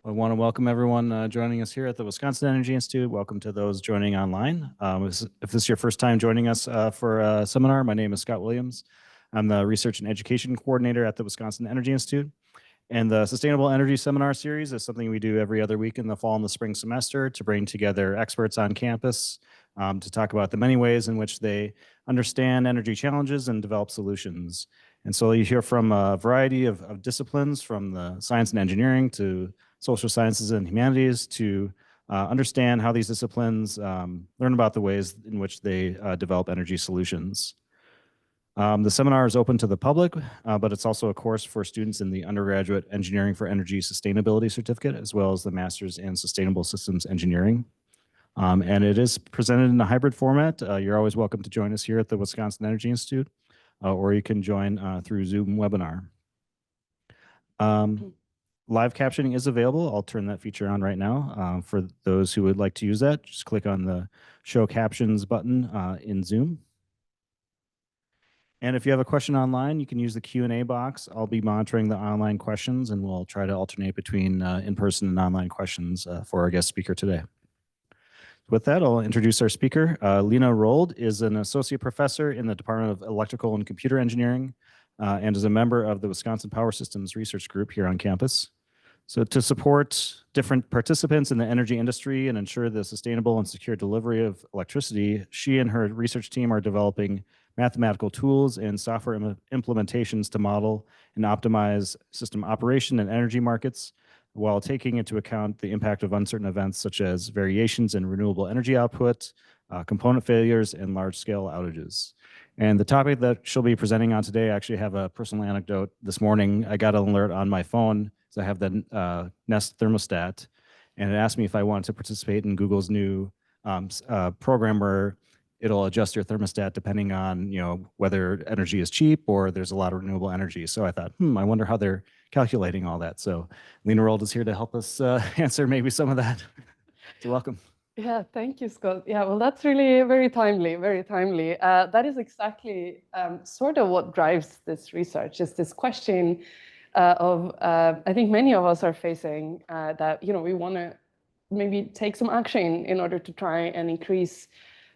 I want to welcome everyone joining us here at the Wisconsin Energy Institute. Welcome to those joining online. If this is your first time joining us for a seminar, my name is Scott Williams. I'm the Research and Education Coordinator at the Wisconsin Energy Institute. And the Sustainable Energy Seminar Series is something we do every other week in the fall and the spring semester to bring together experts on campus to talk about the many ways in which they understand energy challenges and develop solutions. And so you hear from a variety of disciplines, from the science and engineering to social sciences and humanities, to understand how these disciplines learn about the ways in which they develop energy solutions. The seminar is open to the public, but it's also a course for students in the undergraduate Engineering for Energy Sustainability certificate, as well as the Master's in Sustainable Systems Engineering. And it is presented in a hybrid format. You're always welcome to join us here at the Wisconsin Energy Institute, or you can join through Zoom webinar. Live captioning is available. I'll turn that feature on right now. For those who would like to use that, just click on the Show Captions button in Zoom. And if you have a question online, you can use the Q&A box. I'll be monitoring the online questions, and we'll try to alternate between in-person and online questions for our guest speaker today. With that, I'll introduce our speaker. Lena Roald is an associate professor in the Department of Electrical and Computer Engineering and is a member of the Wisconsin Power Systems Research Group here on campus. So to support different participants in the energy industry and ensure the sustainable and secure delivery of electricity, she and her research team are developing mathematical tools and software implementations to model and optimize system operation and energy markets while taking into account the impact of uncertain events such as variations in renewable energy output, component failures, and large-scale outages. And the topic that she'll be presenting on today, I actually have a personal anecdote. This morning, I got an alert on my phone, so I have the Nest thermostat, and it asked me if I wanted to participate in Google's new program where it'll adjust your thermostat depending on whether energy is cheap or there's a lot of renewable energy. So I thought, I wonder how they're calculating all that. So Lena Roald is here to help us answer maybe some of that. So welcome. Yeah, thank you, Scott. Yeah, well, that's really very timely, very timely. That is exactly sort of what drives this research, is this question of, I think many of us are facing that, we want to maybe take some action in order to try and increase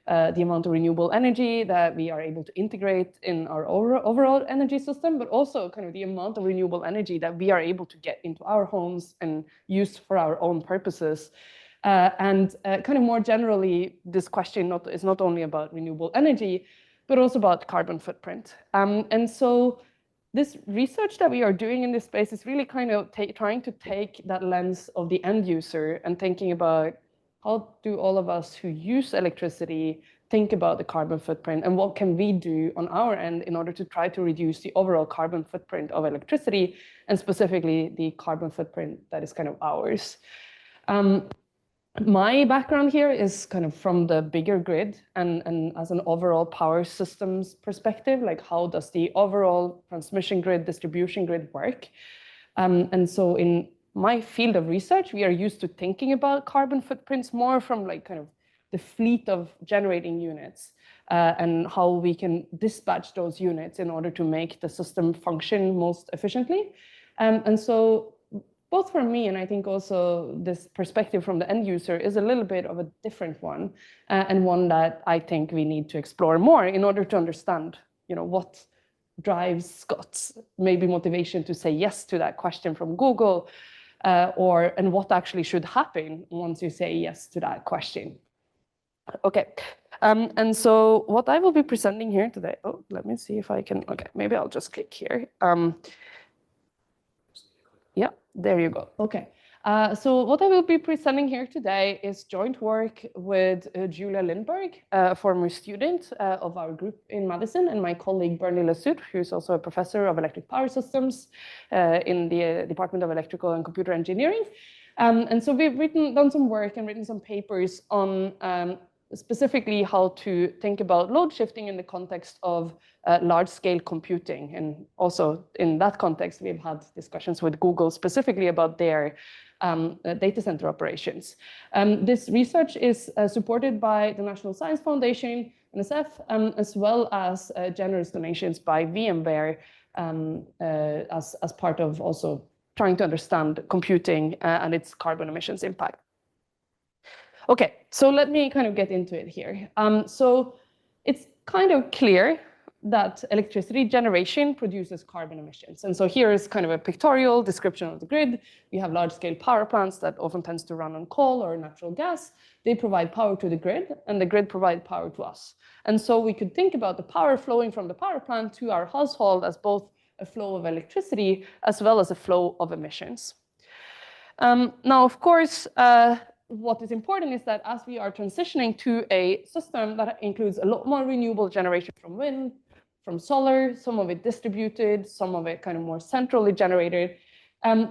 the amount of renewable energy that we are able to integrate in our overall energy system, but also kind of the amount of renewable energy that we are able to get into our homes and use for our own purposes. And kind of more generally, this question is not only about renewable energy, but also about carbon footprint. And so this research that we are doing in this space is really kind of trying to take that lens of the end user and thinking about how do all of us who use electricity think about the carbon footprint, and what can we do on our end in order to try to reduce the overall carbon footprint of electricity, and specifically the carbon footprint that is kind of ours. My background here is kind of from the bigger grid and as an overall power systems perspective, like how does the overall transmission grid, distribution grid work? And so in my field of research, we are used to thinking about carbon footprints more from like kind of the fleet of generating units and how we can dispatch those units in order to make the system function most efficiently. And so both for me and I think also this perspective from the end user is a little bit of a different one and one that I think we need to explore more in order to understand, what drives Scott's maybe motivation to say yes to that question from Google, and what actually should happen once you say yes to that question. Okay, and so what I will be presenting here today, let me see if I can, okay, maybe I'll just click here. Yeah, there you go. Okay. So what I will be presenting here today is joint work with Julia Lindberg, a former student of our group in Madison, and my colleague Bernie Lasut, who's also a professor of electric power systems in the Department of Electrical and Computer Engineering. And so we've done some work and written some papers on specifically how to think about load shifting in the context of large-scale computing. And also in that context, we've had discussions with Google specifically about their data center operations. This research is supported by the National Science Foundation, NSF, as well as generous donations by VMware as part of also trying to understand computing and its carbon emissions impact. Okay, so let me kind of get into it here. So it's kind of clear that electricity generation produces carbon emissions. And so here is kind of a pictorial description of the grid. We have large-scale power plants that often tends to run on coal or natural gas. They provide power to the grid, and the grid provides power to us. And so we could think about the power flowing from the power plant to our household as both a flow of electricity as well as a flow of emissions. Now, of course, what is important is that as we are transitioning to a system that includes a lot more renewable generation from wind, from solar, some of it distributed, some of it kind of more centrally generated,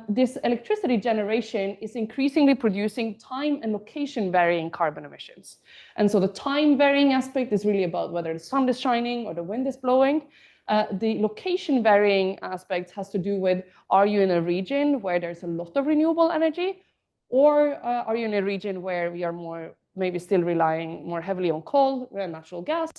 this electricity generation is increasingly producing time and location varying carbon emissions. And so the time varying aspect is really about whether the sun is shining or the wind is blowing. The location varying aspect has to do with, are you in a region where there's a lot of renewable energy, or are you in a region where we are more maybe still relying more heavily on coal and natural gas,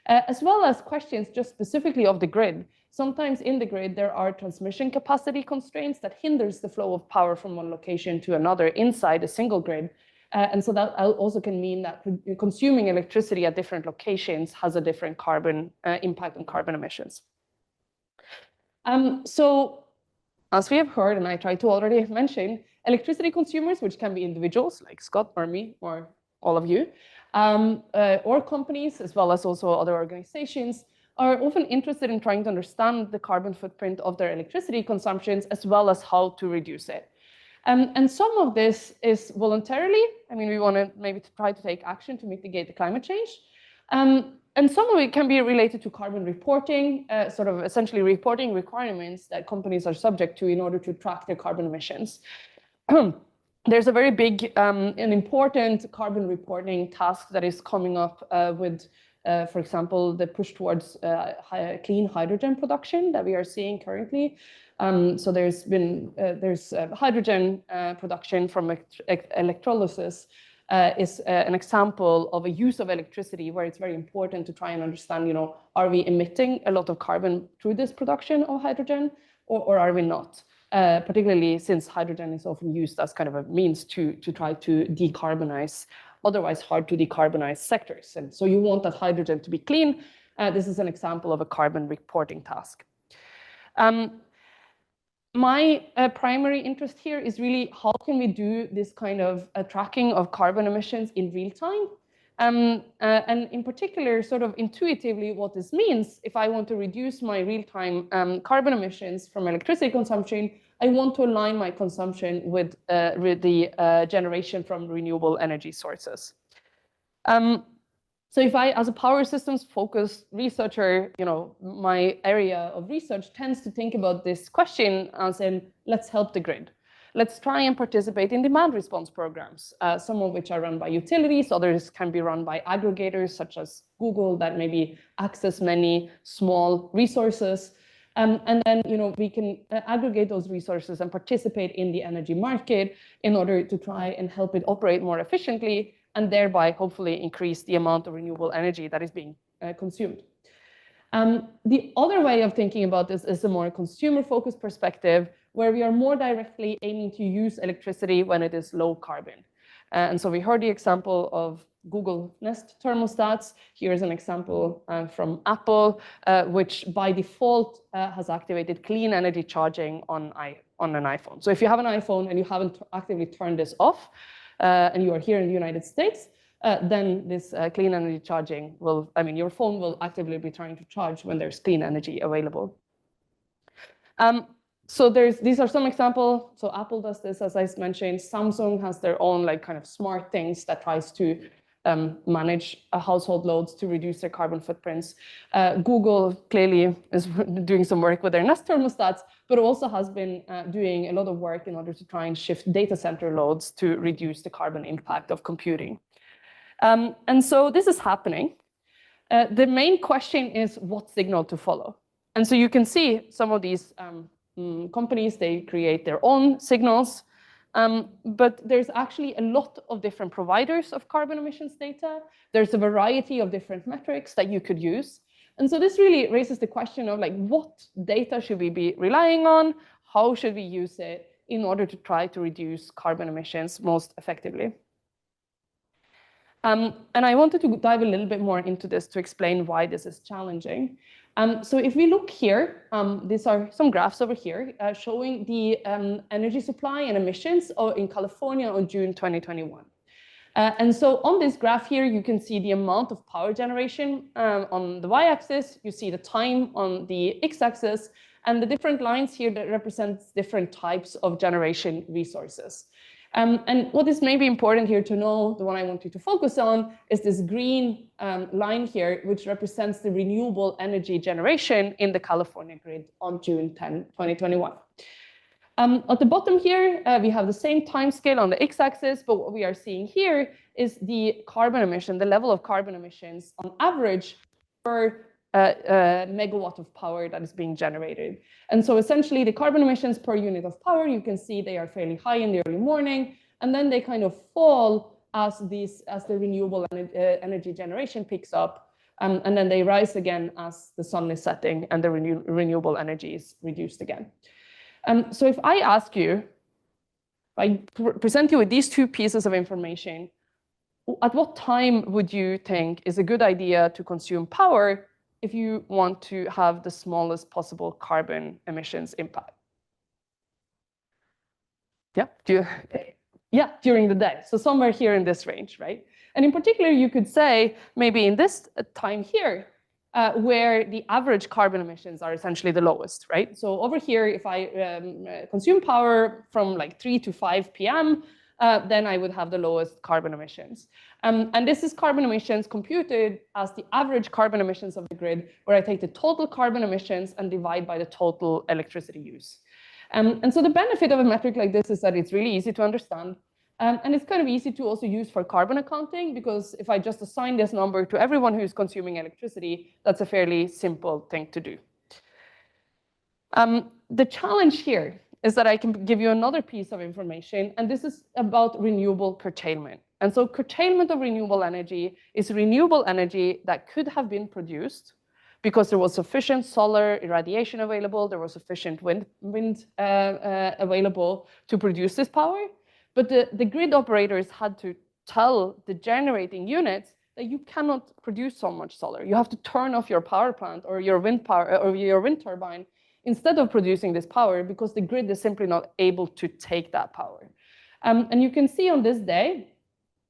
as well as questions just specifically of the grid. Sometimes in the grid, there are transmission capacity constraints that hinders the flow of power from one location to another inside a single grid. And so that also can mean that consuming electricity at different locations has a different carbon impact on carbon emissions. So as we have heard, and I tried to already mention, electricity consumers, which can be individuals like Scott or me or all of you, or companies, as well as also other organizations, are often interested in trying to understand the carbon footprint of their electricity consumptions, as well as how to reduce it. And some of this is voluntarily. I mean, we want to maybe try to take action to mitigate the climate change. And some of it can be related to carbon reporting, sort of essentially reporting requirements that companies are subject to in order to track their carbon emissions. There's a very big and important carbon reporting task that is coming up with, for example, the push towards clean hydrogen production that we are seeing currently. So there's hydrogen production from electrolysis is an example of a use of electricity where it's very important to try and understand, are we emitting a lot of carbon through this production of hydrogen, or are we not? Particularly since hydrogen is often used as kind of a means to try to decarbonize otherwise hard to decarbonize sectors. And so you want that hydrogen to be clean. This is an example of a carbon reporting task. My primary interest here is really how can we do this kind of tracking of carbon emissions in real time? And in particular, sort of intuitively, what this means, if I want to reduce my real-time carbon emissions from electricity consumption, I want to align my consumption with the generation from renewable energy sources. So if I, as a power systems focused researcher, my area of research tends to think about this question as in, let's help the grid. Let's try and participate in demand response programs, some of which are run by utilities, others can be run by aggregators such as Google that maybe access many small resources. And then we can aggregate those resources and participate in the energy market in order to try and help it operate more efficiently and thereby hopefully increase the amount of renewable energy that is being consumed. The other way of thinking about this is a more consumer-focused perspective where we are more directly aiming to use electricity when it is low carbon. And so we heard the example of Google Nest thermostats. Here's an example from Apple, which by default has activated clean energy charging on an iPhone. So if you have an iPhone and you haven't actively turned this off, and you are here in the United States, then this clean energy charging will, your phone will actively be trying to charge when there's clean energy available. So these are some examples. So Apple does this, as I mentioned. Samsung has their own kind of smart things that tries to manage household loads to reduce their carbon footprints. Google clearly is doing some work with their Nest thermostats, but also has been doing a lot of work in order to try and shift data center loads to reduce the carbon impact of computing. And so this is happening. The main question is what signal to follow. And so you can see some of these companies, they create their own signals. But there's actually a lot of different providers of carbon emissions data. There's a variety of different metrics that you could use. And so this really raises the question of what data should we be relying on? How should we use it? in order to try to reduce carbon emissions most effectively. And I wanted to dive a little bit more into this to explain why this is challenging. So if we look here, these are some graphs over here showing the energy supply and emissions in California on June 2021. And so on this graph here, you can see the amount of power generation on the y-axis. You see the time on the x-axis, and the different lines here that represents different types of generation resources. And what is maybe important here to know, the one I want you to focus on, is this green line here, which represents the renewable energy generation in the California grid on June 10, 2021. At the bottom here, we have the same time scale on the x-axis, but what we are seeing here is the carbon emission, the level of carbon emissions on average per megawatt of power that is being generated. And so essentially the carbon emissions per unit of power, you can see they are fairly high in the early morning, and then they kind of fall as the renewable energy generation picks up, and then they rise again as the sun is setting and the renewable energy is reduced again. So if I ask you, if I present you with these two pieces of information, at what time would you think is a good idea to consume power if you want to have the smallest possible carbon emissions impact? Yeah, during the day. So somewhere here in this range, right? And in particular, you could say maybe in this time here, where the average carbon emissions are essentially the lowest, right? So over here, if I consume power from like 3 to 5 p.m., then I would have the lowest carbon emissions. And this is carbon emissions computed as the average carbon emissions of the grid, where I take the total carbon emissions and divide by the total electricity use. And so the benefit of a metric like this is that it's really easy to understand. And it's kind of easy to also use for carbon accounting, because if I just assign this number to everyone who's consuming electricity, that's a fairly simple thing to do. The challenge here is that I can give you another piece of information, and this is about renewable curtailment. And so curtailment of renewable energy is renewable energy that could have been produced because there was sufficient solar irradiation available, there was sufficient wind available to produce this power. But the grid operators had to tell the generating units that you cannot produce so much solar. You have to turn off your power plant or your wind power or your wind turbine instead of producing this power, because the grid is simply not able to take that power. And you can see on this day,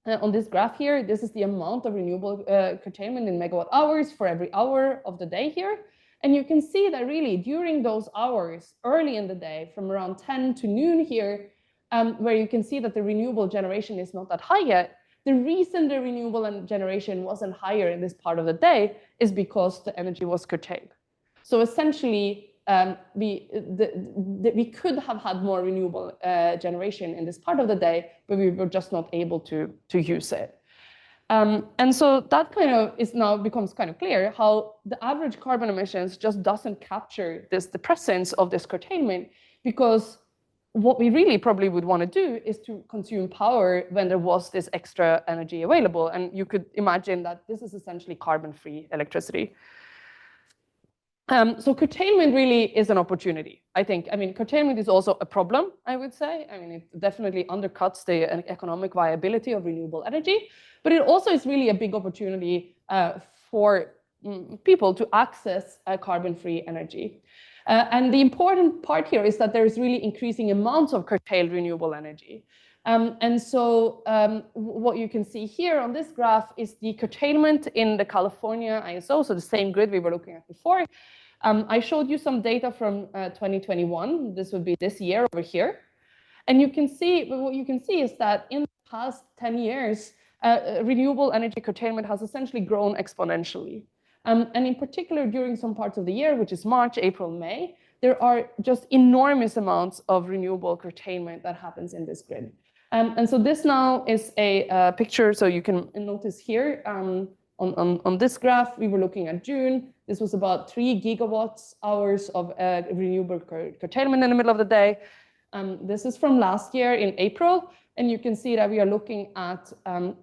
on this graph here, this is the amount of renewable curtailment in megawatt hours for every hour of the day here. And you can see that really during those hours, early in the day, from around 10 to noon here, where you can see that the renewable generation is not that high yet, the reason the renewable generation wasn't higher in this part of the day is because the energy was curtailed. So essentially, we could have had more renewable generation in this part of the day, but we were just not able to use it. And so that kind of now becomes kind of clear how the average carbon emissions just doesn't capture the presence of this curtailment, because what we really probably would want to do is to consume power when there was this extra energy available. And you could imagine that this is essentially carbon-free electricity. So curtailment really is an opportunity, I think. I mean, curtailment is also a problem, I would say. I mean, it definitely undercuts the economic viability of renewable energy, but it also is really a big opportunity for people to access carbon-free energy. And the important part here is that there's really increasing amounts of curtailed renewable energy. And so what you can see here on this graph is the curtailment in the California ISO, so the same grid we were looking at before. I showed you some data from 2021. This would be this year over here. And you can see, what you can see is that in the past 10 years, renewable energy curtailment has essentially grown exponentially. And in particular, during some parts of the year, which is March, April, May, there are just enormous amounts of renewable curtailment that happens in this grid. And so this now is a picture, so you can notice here on this graph, we were looking at June. This was about 3 gigawatt hours of renewable curtailment in the middle of the day. This is from last year in April, and you can see that we are looking at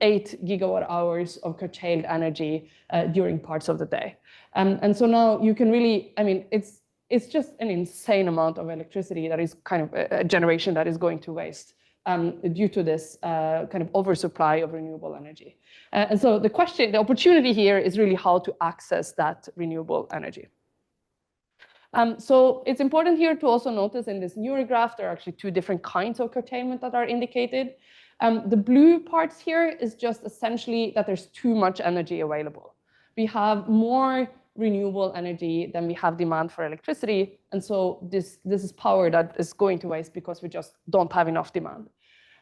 8 gigawatt hours of curtailed energy during parts of the day. And so now you can really, I mean, it's just an insane amount of electricity that is kind of a generation that is going to waste due to this kind of oversupply of renewable energy. And so the opportunity here is really how to access that renewable energy. So it's important here to also notice in this newer graph, there are actually two different kinds of curtailment that are indicated. The blue parts here is just essentially that there's too much energy available. We have more renewable energy than we have demand for electricity. And so this is power that is going to waste because we just don't have enough demand.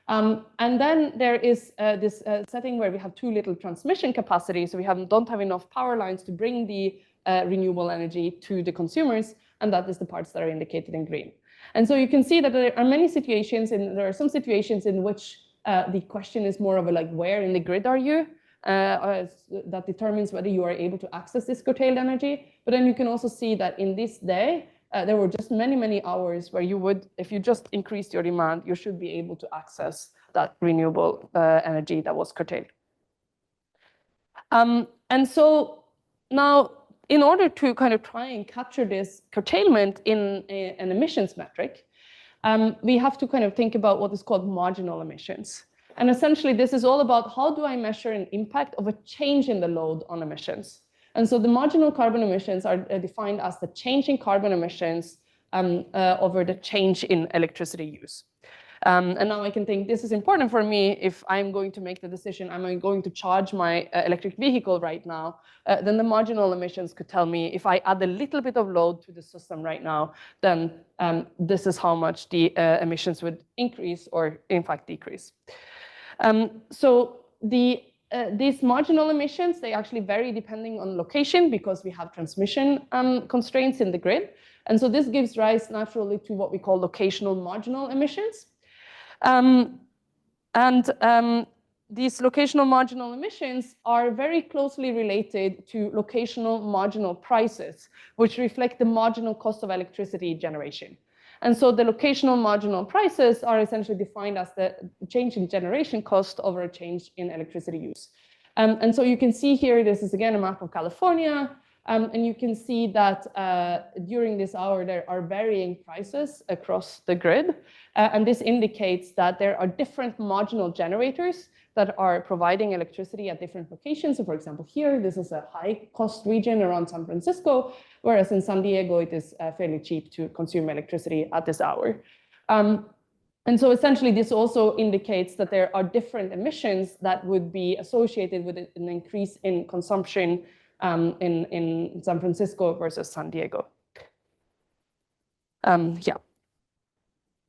And then there is this setting where we have too little transmission capacity. So we don't have enough power lines to bring the renewable energy to the consumers. And that is the parts that are indicated in green. And so you can see that there are many situations, and there are some situations in which the question is more of a like, where in the grid are you? That determines whether you are able to access this curtailed energy. But then you can also see that in this day, there were just many, many hours where you would, if you just increased your demand, you should be able to access that renewable energy that was curtailed. And so now, in order to kind of try and capture this curtailment in an emissions metric, we have to kind of think about what is called marginal emissions. And essentially, this is all about how do I measure an impact of a change in the load on emissions. And so the marginal carbon emissions are defined as the change in carbon emissions over the change in electricity use. And now I can think this is important for me if I'm going to make the decision, am I going to charge my electric vehicle right now? Then the marginal emissions could tell me if I add a little bit of load to the system right now, then this is how much the emissions would increase or in fact decrease. So these marginal emissions, they actually vary depending on location because we have transmission constraints in the grid. And so this gives rise naturally to what we call locational marginal emissions. These locational marginal emissions are very closely related to locational marginal prices, which reflect the marginal cost of electricity generation. And so the locational marginal prices are essentially defined as the change in generation cost over a change in electricity use. And so you can see here, this is again a map of California. And you can see that during this hour, there are varying prices across the grid. And this indicates that there are different marginal generators that are providing electricity at different locations. So for example, here, this is a high cost region around San Francisco, whereas in San Diego, it is fairly cheap to consume electricity at this hour. And so essentially, this also indicates that there are different emissions that would be associated with an increase in consumption in San Francisco versus San Diego.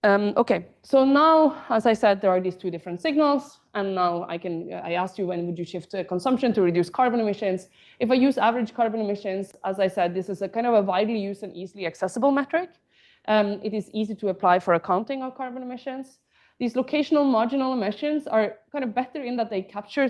Okay, so now, as I said, there are these two different signals. And now I asked you, when would you shift to consumption to reduce carbon emissions? If I use average carbon emissions, as I said, this is a kind of a widely used and easily accessible metric. It is easy to apply for accounting of carbon emissions. These locational marginal emissions are kind of better in that they capture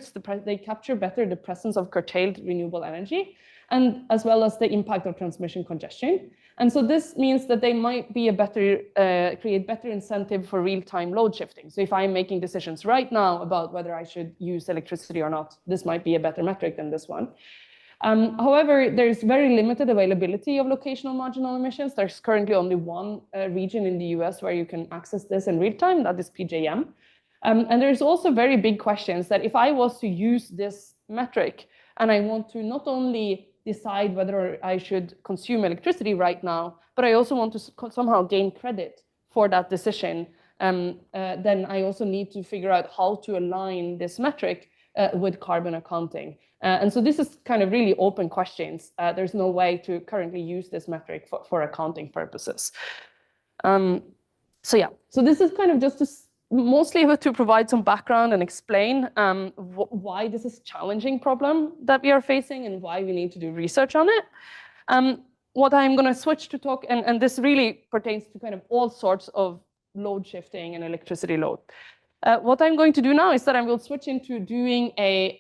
better the presence of curtailed renewable energy, and as well as the impact of transmission congestion. And so this means that they might be create better incentive for real-time load shifting. So if I'm making decisions right now about whether I should use electricity or not, this might be a better metric than this one. However, there's very limited availability of locational marginal emissions. There's currently only one region in the US where you can access this in real time, that is PJM. And there's also very big questions that if I was to use this metric and I want to not only decide whether I should consume electricity right now, but I also want to somehow gain credit for that decision, then I also need to figure out how to align this metric with carbon accounting. And so this is kind of really open questions. There's no way to currently use this metric for accounting purposes. So this is kind of just mostly to provide some background and explain why this is a challenging problem that we are facing and why we need to do research on it. What I'm going to switch to talk, and this really pertains to kind of all sorts of load shifting and electricity load. What I'm going to do now is that I will switch into doing a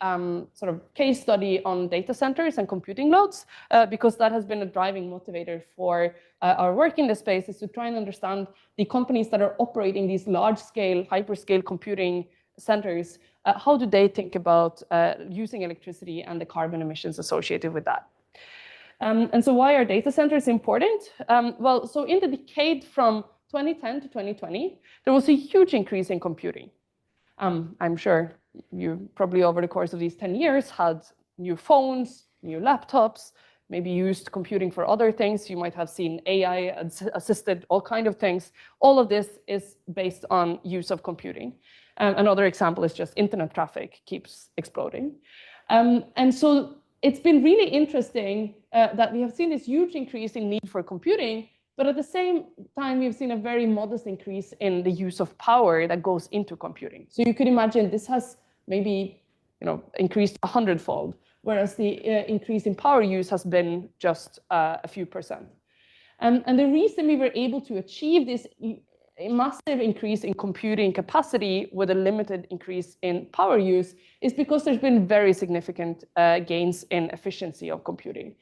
sort of case study on data centers and computing loads, because that has been a driving motivator for our work in this space, is to try and understand the companies that are operating these large-scale, hyperscale computing centers. How do they think about using electricity and the carbon emissions associated with that? And so why are data centers important? Well, so in the decade from 2010 to 2020, there was a huge increase in computing. I'm sure you probably over the course of these 10 years had new phones, new laptops, maybe used computing for other things. You might have seen AI assisted all kind of things. All of this is based on use of computing. Another example is just internet traffic keeps exploding. And so it's been really interesting that we have seen this huge increase in need for computing, but at the same time, we've seen a very modest increase in the use of power that goes into computing. So you could imagine this has maybe increased 100-fold, whereas the increase in power use has been just a few percent. And the reason we were able to achieve this massive increase in computing capacity with a limited increase in power use is because there's been very significant gains in efficiency of computing.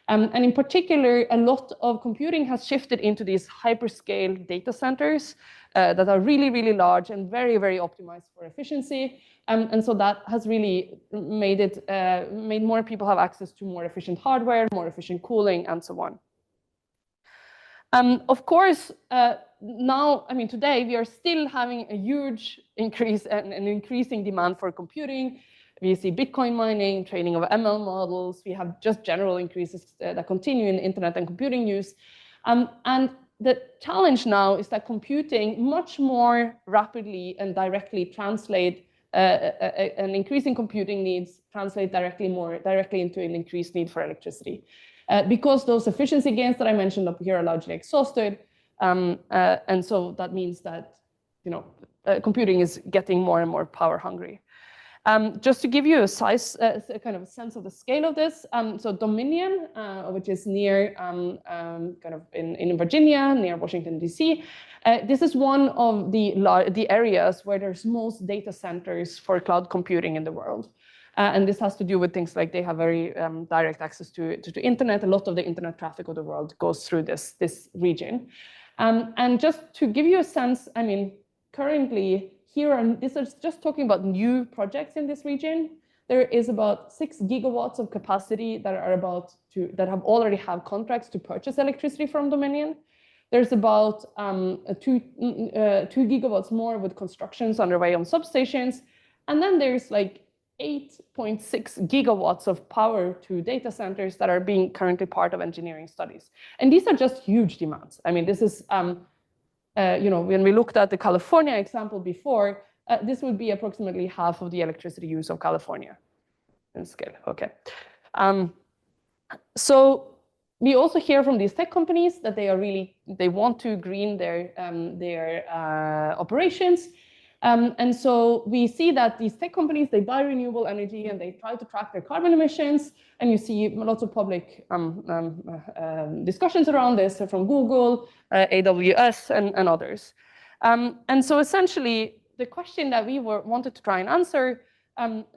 And in particular, a lot of computing has shifted into these hyperscale data centers that are really, really large and very, very optimized for efficiency. And so that has really made more people have access to more efficient hardware, more efficient cooling, and so on. Of course, now, I mean, today we are still having a huge increase and an increasing demand for computing. We see Bitcoin mining, training of ML models. We have just general increases that continue in internet and computing use. And the challenge now is that computing much more rapidly and directly translate an increase in computing needs translate directly into an increased need for electricity. Because those efficiency gains that I mentioned up here are largely exhausted. And so that means that computing is getting more and more power hungry. Just to give you a size, kind of a sense of the scale of this, so Dominion, which is near kind of in Virginia, near Washington, D.C., this is one of the areas where there's most data centers for cloud computing in the world. And this has to do with things like they have very direct access to internet. A lot of the internet traffic of the world goes through this region. And just to give you a sense, I mean, currently, this is just talking about new projects in this region. There is about 6 gigawatts of capacity that have already have contracts to purchase electricity from Dominion. There's about 2 gigawatts more with constructions underway on substations. And then there's like 8.6 gigawatts of power to data centers that are being currently part of engineering studies. And these are just huge demands. I mean, this is when we looked at the California example before, this would be approximately half of the electricity use of California in scale. Okay. So we also hear from these tech companies that they want to green their operations. And so we see that these tech companies, they buy renewable energy and they try to track their carbon emissions. And you see lots of public discussions around this from Google, AWS, and others. And so essentially, the question that we wanted to try and answer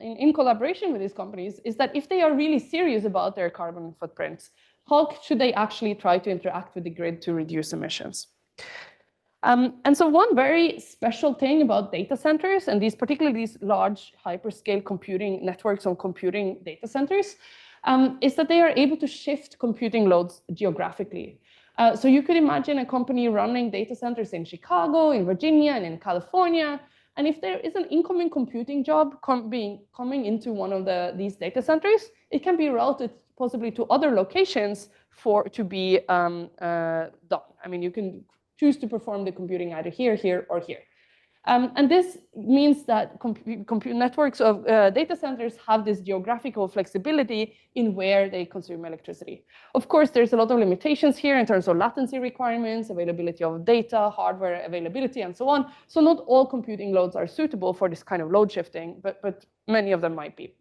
in collaboration with these companies is that if they are really serious about their carbon footprints, how should they actually try to interact with the grid to reduce emissions? And so one very special thing about data centers, and particularly these large hyperscale computing networks on computing data centers, is that they are able to shift computing loads geographically. So you could imagine a company running data centers in Chicago, in Virginia, and in California. And if there is an incoming computing job coming into one of these data centers, it can be routed possibly to other locations to be done. I mean, you can choose to perform the computing either here, or here. And this means that compute networks of data centers have this geographical flexibility in where they consume electricity. Of course, there's a lot of limitations here in terms of latency requirements, availability of data, hardware availability, and so on. So not all computing loads are suitable for this kind of load shifting, but many of them might be.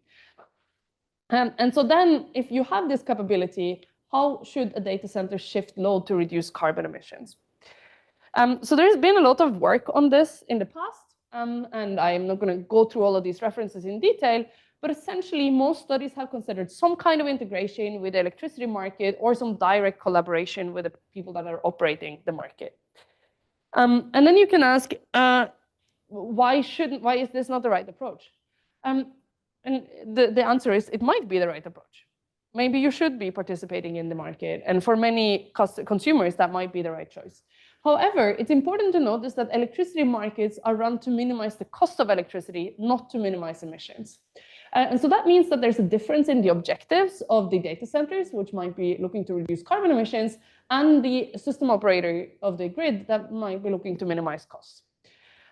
And so then, if you have this capability, how should a data center shift load to reduce carbon emissions? So there's been a lot of work on this in the past, and I'm not going to go through all of these references in detail, but essentially most studies have considered some kind of integration with the electricity market or some direct collaboration with the people that are operating the market. And then you can ask, why is this not the right approach? And the answer is, it might be the right approach. maybe you should be participating in the market. And for many consumers, that might be the right choice. However, it's important to notice that electricity markets are run to minimize the cost of electricity, not to minimize emissions. And so that means that there's a difference in the objectives of the data centers, which might be looking to reduce carbon emissions, and the system operator of the grid that might be looking to minimize costs.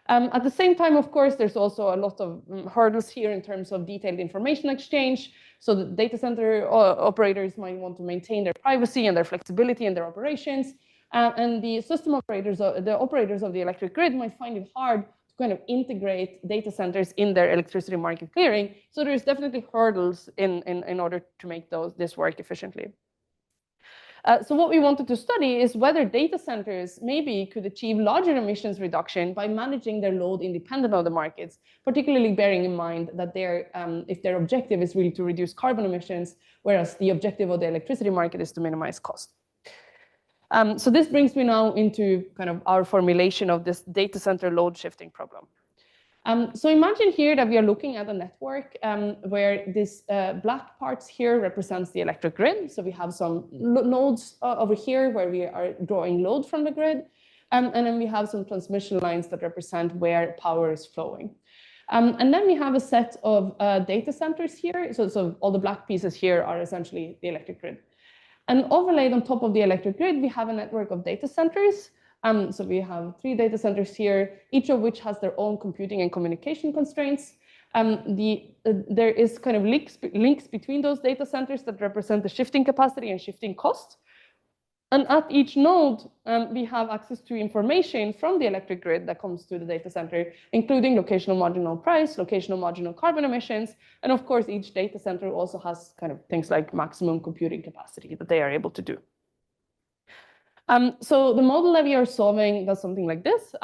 At the same time, of course, there's also a lot of hurdles here in terms of detailed information exchange. So the data center operators might want to maintain their privacy and their flexibility in their operations. And the system operators, the operators of the electric grid might find it hard to kind of integrate data centers in their electricity market clearing. So there's definitely hurdles in order to make this work efficiently. So what we wanted to study is whether data centers maybe could achieve larger emissions reduction by managing their load independent of the markets, particularly bearing in mind that if their objective is really to reduce carbon emissions, whereas the objective of the electricity market is to minimize cost. So this brings me now into kind of our formulation of this data center load shifting problem. So imagine here that we are looking at a network where this black parts here represents the electric grid. So we have some nodes over here where we are drawing load from the grid. And then we have some transmission lines that represent where power is flowing. And then we have a set of data centers here. So all the black pieces here are essentially the electric grid. And overlaid on top of the electric grid, we have a network of data centers. So we have 3 data centers here, each of which has their own computing and communication constraints. There is kind of links between those data centers that represent the shifting capacity and shifting cost. And at each node, we have access to information from the electric grid that comes to the data center, including locational marginal price, locational marginal carbon emissions, and of course, each data center also has kind of things like maximum computing capacity that they are able to do. So the model that we are solving does something like this.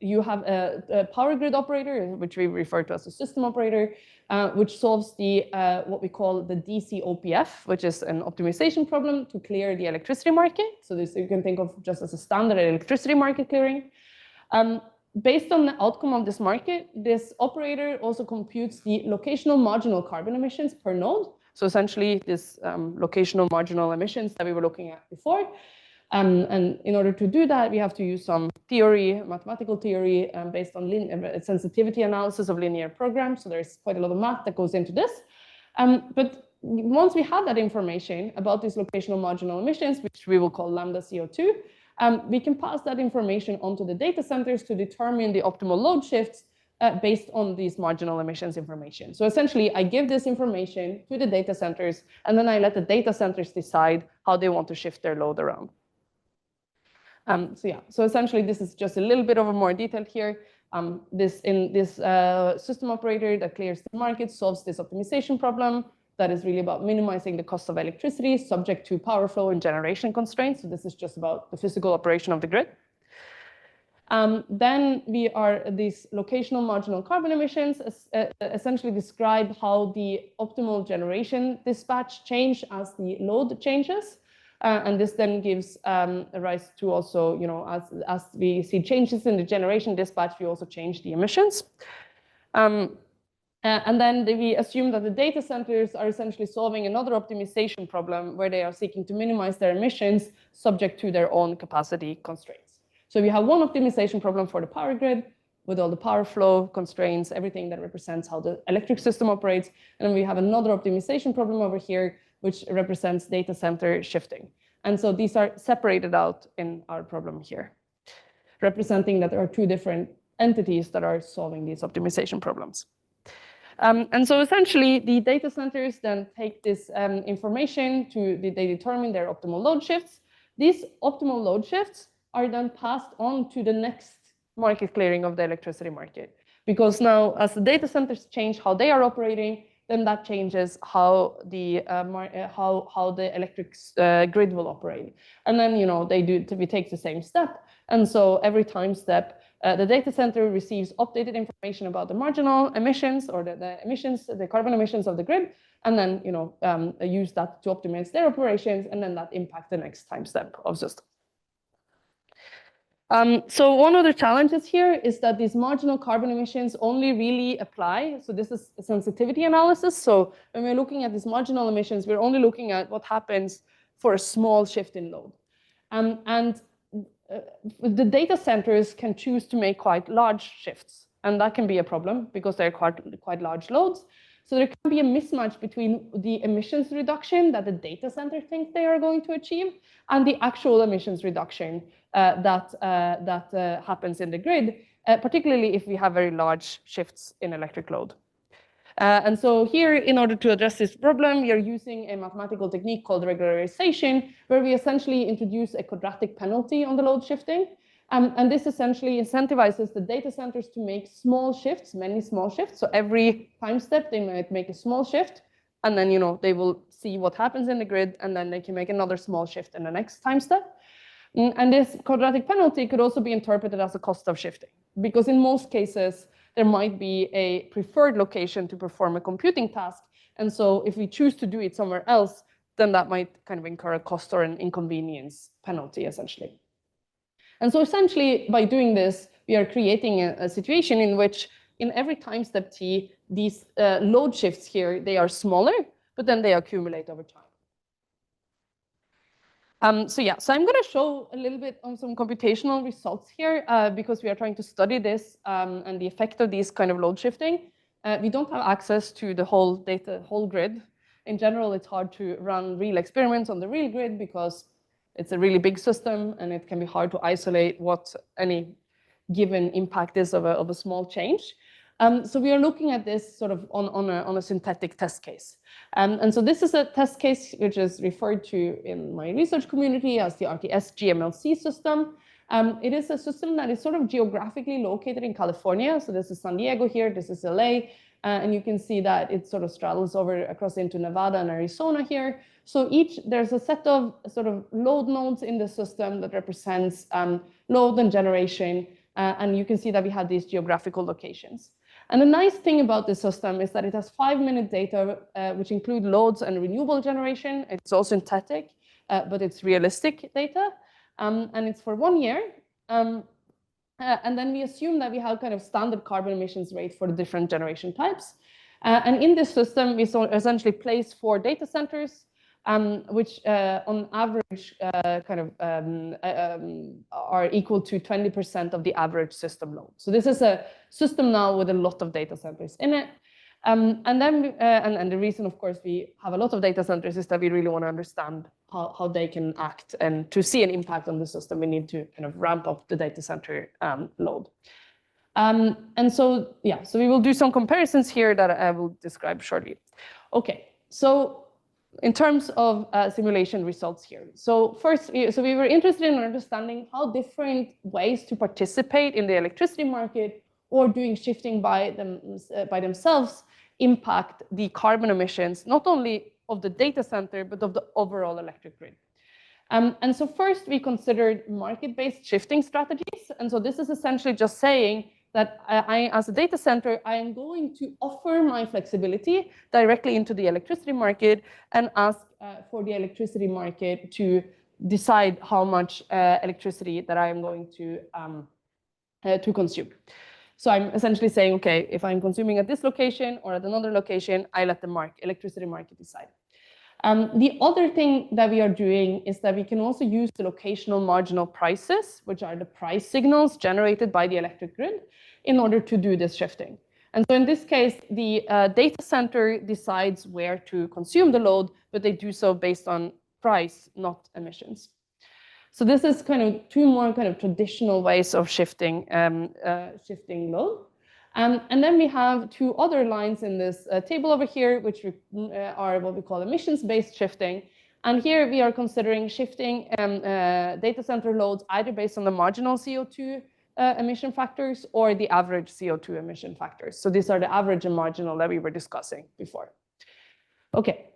You have a power grid operator, which we refer to as a system operator, which solves what we call the DC OPF, which is an optimization problem to clear the electricity market. So this you can think of just as a standard electricity market clearing. Based on the outcome of this market, this operator also computes the locational marginal carbon emissions per node. So essentially, this locational marginal emissions that we were looking at before. And in order to do that, we have to use some theory, mathematical theory, based on sensitivity analysis of linear programs. So there's quite a lot of math that goes into this. But once we have that information about these locational marginal emissions, which we will call lambda CO2, we can pass that information onto the data centers to determine the optimal load shifts based on these marginal emissions information. So essentially, I give this information to the data centers, and then I let the data centers decide how they want to shift their load around. So essentially, this is just a little bit of a more detail here. This system operator that clears the market solves this optimization problem that is really about minimizing the cost of electricity subject to power flow and generation constraints. So this is just about the physical operation of the grid. Then these locational marginal carbon emissions essentially describe how the optimal generation dispatch change as the load changes. And this then gives rise to also, as we see changes in the generation dispatch, we also change the emissions. And then we assume that the data centers are essentially solving another optimization problem where they are seeking to minimize their emissions subject to their own capacity constraints. So we have one optimization problem for the power grid with all the power flow constraints, everything that represents how the electric system operates. And then we have another optimization problem over here, which represents data center shifting. And so these are separated out in our problem here, representing that there are 2 different entities that are solving these optimization problems. And so essentially, the data centers then take this information they determine their optimal load shifts. These optimal load shifts are then passed on to the next market clearing of the electricity market. Because now, as the data centers change how they are operating, then that changes how the electric grid will operate. And then, we take the same step. And so every time step, the data center receives updated information about the marginal emissions or the carbon emissions of the grid, and then, use that to optimize their operations, and then that impacts the next time step of system. So one of the challenges here is that these marginal carbon emissions only really apply. So this is a sensitivity analysis. So when we're looking at these marginal emissions, we're only looking at what happens for a small shift in load. The data centers can choose to make quite large shifts. And that can be a problem because they're quite large loads. So there can be a mismatch between the emissions reduction that the data center thinks they are going to achieve and the actual emissions reduction that happens in the grid, particularly if we have very large shifts in electric load. And so here, in order to address this problem, we are using a mathematical technique called regularization, where we essentially introduce a quadratic penalty on the load shifting. And this essentially incentivizes the data centers to make small shifts, many small shifts. So every time step, they might make a small shift, and then they will see what happens in the grid, and then they can make another small shift in the next time step. And this quadratic penalty could also be interpreted as a cost of shifting, because in most cases, there might be a preferred location to perform a computing task. And so if we choose to do it somewhere else, then that might kind of incur a cost or an inconvenience penalty, essentially. And so essentially, by doing this, we are creating a situation in which in every time step t, these load shifts here, they are smaller, but then they accumulate over time. So I'm going to show a little bit on some computational results here because we are trying to study this and the effect of these kind of load shifting. We don't have access to the whole grid. In general, it's hard to run real experiments on the real grid because it's a really big system and it can be hard to isolate what any given impact is of a small change. So we are looking at this sort of on a synthetic test case. And so this is a test case which is referred to in my research community as the RTS GMLC system. It is a system that is sort of geographically located in California. So this is San Diego here, this is LA. And you can see that it sort of straddles over across into Nevada and Arizona here. So there's a set of sort of load nodes in the system that represents load and generation. And you can see that we have these geographical locations. And the nice thing about this system is that it has 5-minute data, which include loads and renewable generation. It's all synthetic, but it's realistic data. And it's for 1 year. And then we assume that we have kind of standard carbon emissions rate for the different generation types. And in this system, we essentially place 4 data centers, which on average are equal to 20% of the average system load. So this is a system now with a lot of data centers in it. And the reason, of course, we have a lot of data centers is that we really want to understand how they can act. And to see an impact on the system, we need to kind of ramp up the data center load. So we will do some comparisons here that I will describe shortly. Okay, so in terms of simulation results here. So first, we were interested in understanding how different ways to participate in the electricity market or doing shifting by themselves impact the carbon emissions, not only of the data center, but of the overall electric grid. And so first, we considered market-based shifting strategies. And so this is essentially just saying that I, as a data center, I am going to offer my flexibility directly into the electricity market and ask for the electricity market to decide how much electricity that I am going to consume. So I'm essentially saying, okay, if I'm consuming at this location or at another location, I let the electricity market decide. The other thing that we are doing is that we can also use the locational marginal prices, which are the price signals generated by the electric grid, in order to do this shifting. And so in this case, the data center decides where to consume the load, but they do so based on price, not emissions. So this is kind of 2 more kind of traditional ways of shifting load. And then we have 2 other lines in this table over here, which are what we call emissions-based shifting. And here we are considering shifting data center loads either based on the marginal CO2 emission factors or the average CO2 emission factors. So these are the average and marginal that we were discussing before. Okay.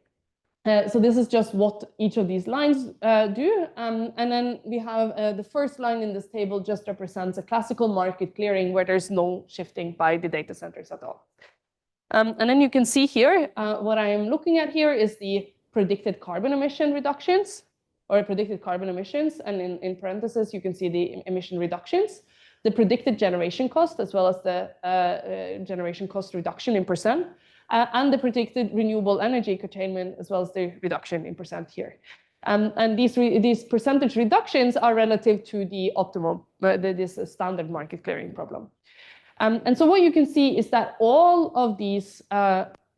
So this is just what each of these lines do. And then we have the first line in this table just represents a classical market clearing where there's no shifting by the data centers at all. And then you can see here, what I am looking at here is the predicted carbon emission reductions. or predicted carbon emissions, and in parentheses, you can see the emission reductions, the predicted generation cost, as well as the generation cost reduction in percent, and the predicted renewable energy curtailment, as well as the reduction in percent here. And these percentage reductions are relative to the optimum, this standard market clearing problem. And so what you can see is that all of these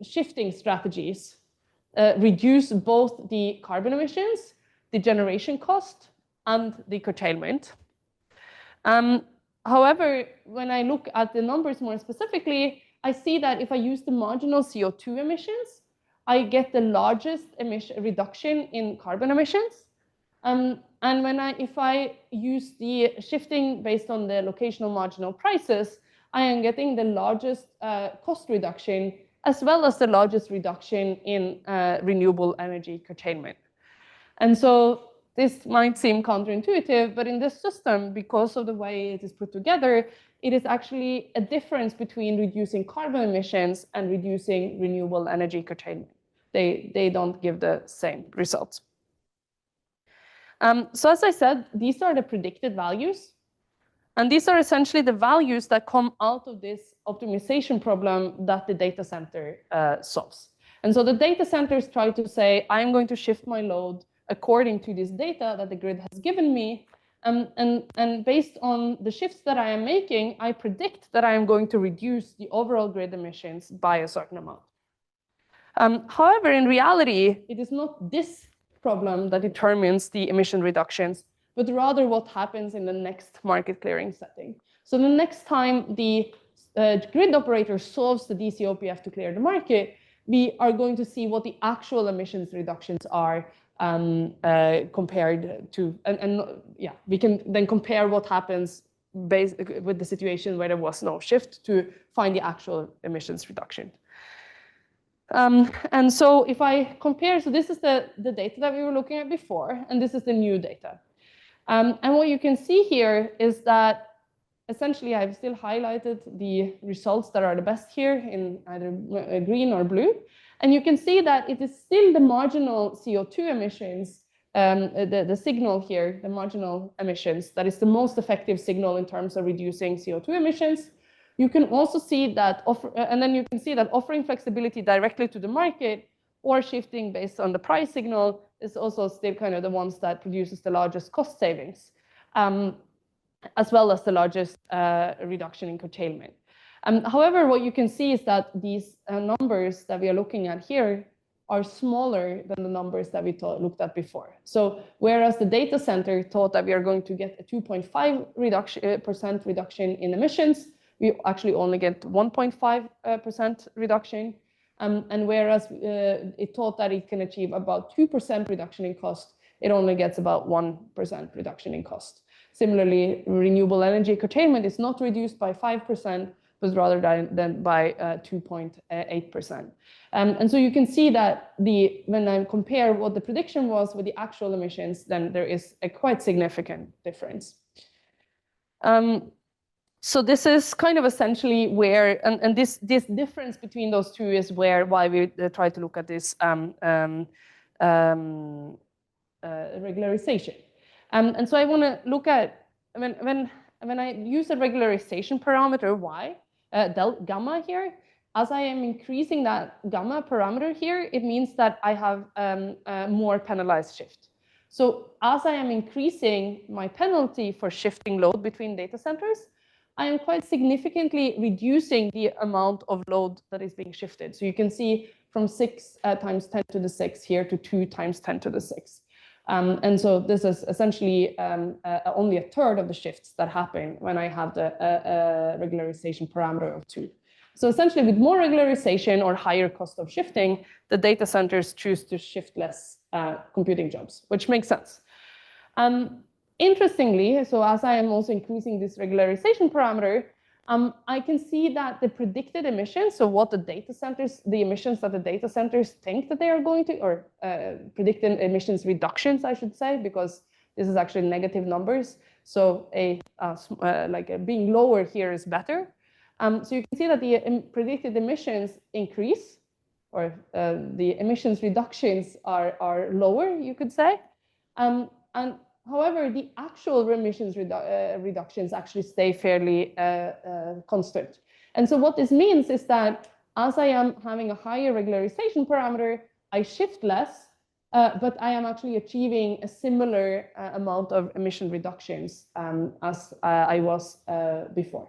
shifting strategies reduce both the carbon emissions, the generation cost, and the curtailment. However, when I look at the numbers more specifically, I see that if I use the marginal CO2 emissions, I get the largest reduction in carbon emissions. And if I use the shifting based on the locational marginal prices, I am getting the largest cost reduction, as well as the largest reduction in renewable energy curtailment. And so this might seem counterintuitive, but in this system, because of the way it is put together, it is actually a difference between reducing carbon emissions and reducing renewable energy curtailment. They don't give the same results. So as I said, these are the predicted values. And these are essentially the values that come out of this optimization problem that the data center solves. And so the data centers try to say, I'm going to shift my load according to this data that the grid has given me. And based on the shifts that I am making, I predict that I am going to reduce the overall grid emissions by a certain amount. However, in reality, it is not this problem that determines the emission reductions, but rather what happens in the next market clearing setting. So the next time the grid operator solves the DCOPF to clear the market, we are going to see what the actual emissions reductions are compared to, yeah, we can then compare what happens with the situation where there was no shift to find the actual emissions reduction. And so if I compare, so this is the data that we were looking at before, and this is the new data. And what you can see here is that essentially I've still highlighted the results that are the best here in either green or blue. And you can see that it is still the marginal CO2 emissions, the signal here, the marginal emissions, that is the most effective signal in terms of reducing CO2 emissions. You can also see that, and then you can see that offering flexibility directly to the market or shifting based on the price signal is also still kind of the ones that produces the largest cost savings, as well as the largest reduction in curtailment. However, what you can see is that these numbers that we are looking at here are smaller than the numbers that we looked at before. So whereas the data center thought that we are going to get a 2.5% reduction in emissions, we actually only get 1.5% reduction. And whereas it thought that it can achieve about 2% reduction in cost, it only gets about 1% reduction in cost. Similarly, renewable energy curtailment is not reduced by 5%, but rather than by 2.8%. And so you can see that when I compare what the prediction was with the actual emissions, then there is a quite significant difference. So this is kind of essentially where, and this difference between those two is why we try to look at this regularization. And so I want to look at, when I use a regularization parameter y, gamma here, as I am increasing that gamma parameter here, it means that I have a more penalized shift. So as I am increasing my penalty for shifting load between data centers, I am quite significantly reducing the amount of load that is being shifted. So you can see from 6 times 10 to the 6 here to 2 times 10 to the 6. And so this is essentially only a third of the shifts that happen when I have the regularization parameter of 2. So essentially with more regularization or higher cost of shifting, the data centers choose to shift less computing jobs, which makes sense. Interestingly, so as I am also increasing this regularization parameter, I can see that the predicted emissions, so what the emissions that the data centers think that they are going to, or predicted emissions reductions, I should say, because this is actually negative numbers. So being lower here is better. So you can see that the predicted emissions increase, or the emissions reductions are lower, you could say. And however, the actual emissions reductions actually stay fairly constant. And so what this means is that as I am having a higher regularization parameter, I shift less, but I am actually achieving a similar amount of emission reductions as I was before.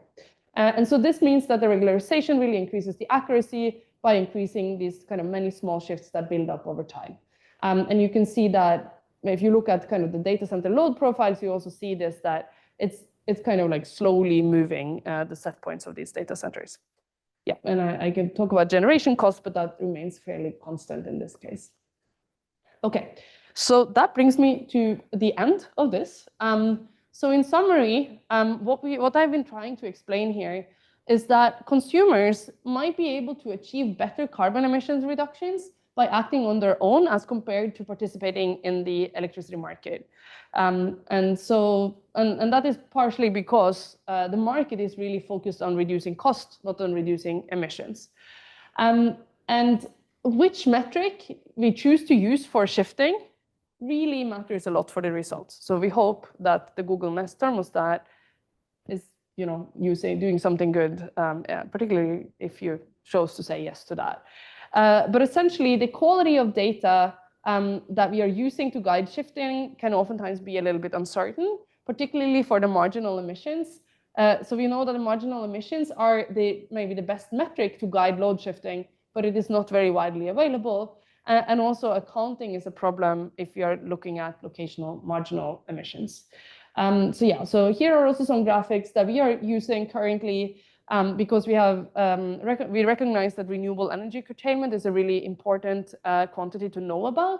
And so this means that the regularization really increases the accuracy by increasing these kind of many small shifts that build up over time. And you can see that if you look at kind of the data center load profiles, you also see this, that it's kind of like slowly moving the set points of these data centers. Yeah, and I can talk about generation costs, but that remains fairly constant in this case. Okay, so that brings me to the end of this. So in summary, what I've been trying to explain here is that consumers might be able to achieve better carbon emissions reductions by acting on their own as compared to participating in the electricity market. And that is partially because the market is really focused on reducing costs, not on reducing emissions. And which metric we choose to use for shifting really matters a lot for the results. So we hope that the Google Nest thermostat is, doing something good, particularly if you chose to say yes to that. But essentially, the quality of data that we are using to guide shifting can oftentimes be a little bit uncertain, particularly for the marginal emissions. So we know that the marginal emissions are maybe the best metric to guide load shifting, but it is not very widely available. And also accounting is a problem if you're looking at locational marginal emissions. So here are also some graphics that we are using currently because we recognize that renewable energy curtailment is a really important quantity to know about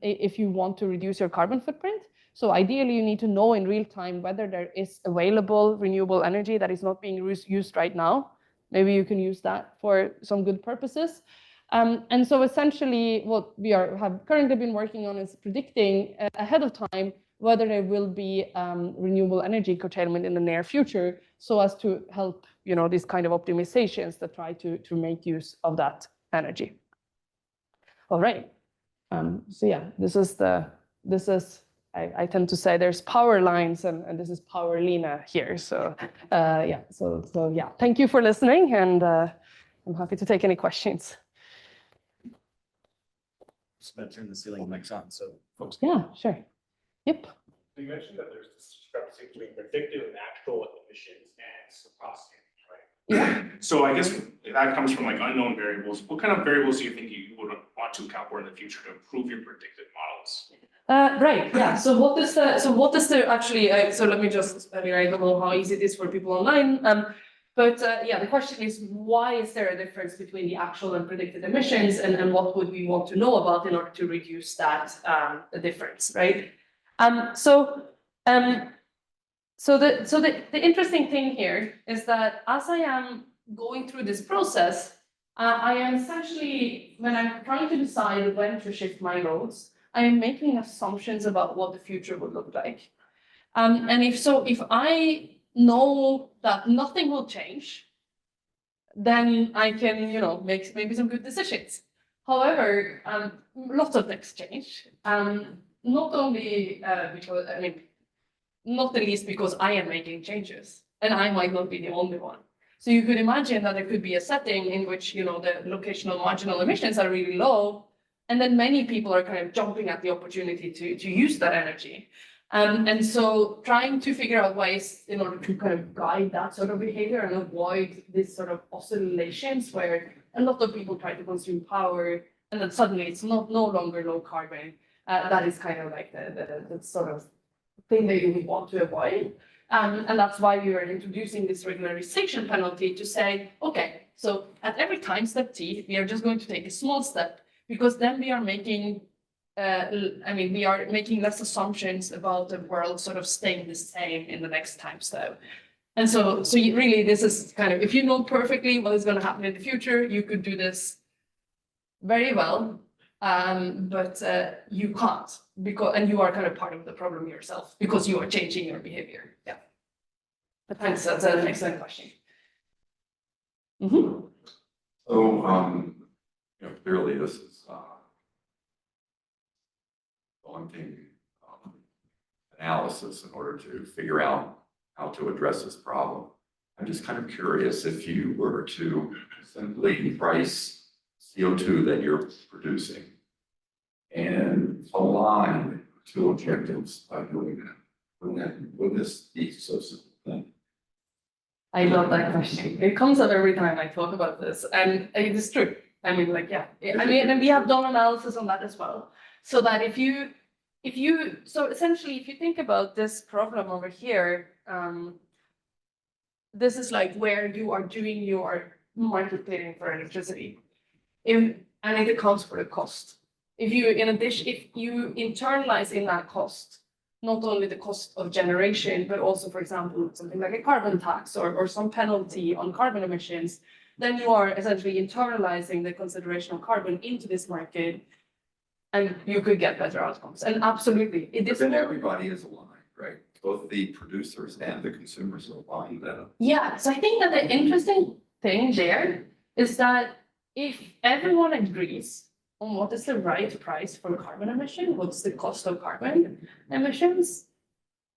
if you want to reduce your carbon footprint. So ideally, you need to know in real time whether there is available renewable energy that is not being used right now. Maybe you can use that for some good purposes. And so essentially, what we have currently been working on is predicting ahead of time whether there will be renewable energy curtailment in the near future, so as to help these kind of optimizations that try to make use of that energy. All right. So yeah, I tend to say there's power lines and this is power Lena here. So yeah, so yeah, thank you for listening, and I'm happy to take any questions. Just going to turn the ceiling mics on so folks. Yeah, sure. Yep. So you mentioned that there's this discrepancy between predicted and actual emissions and stochastic, right? Yeah. So I guess that comes from like unknown variables. What kind of variables do you think you would want to account for in the future to improve your predicted models? Right. Yeah. So what is the actually? So let me just. I mean, I don't know how easy it is for people online. But yeah, the question is, why is there a difference between the actual and predicted emissions, and what would we want to know about in order to reduce that difference, right? So the interesting thing here is that as I am going through this process, I am essentially, when I'm trying to decide when to shift my loads, I am making assumptions about what the future would look like. And if I know that nothing will change, then I can, make maybe some good decisions. However, lots of things change. Not only because, not the least because I am making changes, and I might not be the only one. So you could imagine that there could be a setting in which, the locational marginal emissions are really low, and then many people are kind of jumping at the opportunity to use that energy. And so trying to figure out ways in order to kind of guide that sort of behavior and avoid this sort of oscillations where a lot of people try to consume power and then suddenly it's no longer low carbon. That is kind of like the sort of thing that you would want to avoid. And that's why we are introducing this regularization penalty to say, okay, so at every time step t, we are just going to take a small step, because then we are making we are making less assumptions about the world sort of staying the same in the next time step. And so really, this is kind of, if you know perfectly what is going to happen in the future, you could do this very well, but you can't, and you are kind of part of the problem yourself because you are changing your behavior. Yeah. But thanks, that's an excellent question. Mm-hmm. So, clearly this is daunting analysis in order to figure out how to address this problem. I'm just kind of curious if you were to simply price CO2 that you're producing and align to objectives by doing that. Wouldn't this be so simple thing? I love that question. It comes up every time I talk about this, and it is true. I mean, like, yeah. I mean, and we have done analysis on that as well. So that so essentially, if you think about this problem over here, this is like where you are doing your marketing for electricity. And it accounts for the cost. If you internalize in that cost, not only the cost of generation, but also, for example, something like a carbon tax or some penalty on carbon emissions, then you are essentially internalizing the consideration of carbon into this market, and you could get better outcomes. And absolutely, it is. But then everybody is aligned, right? Both the producers and the consumers are aligned then. Yeah, so I think that the interesting thing there is that if everyone agrees on what is the right price for carbon emission, what's the cost of carbon emissions,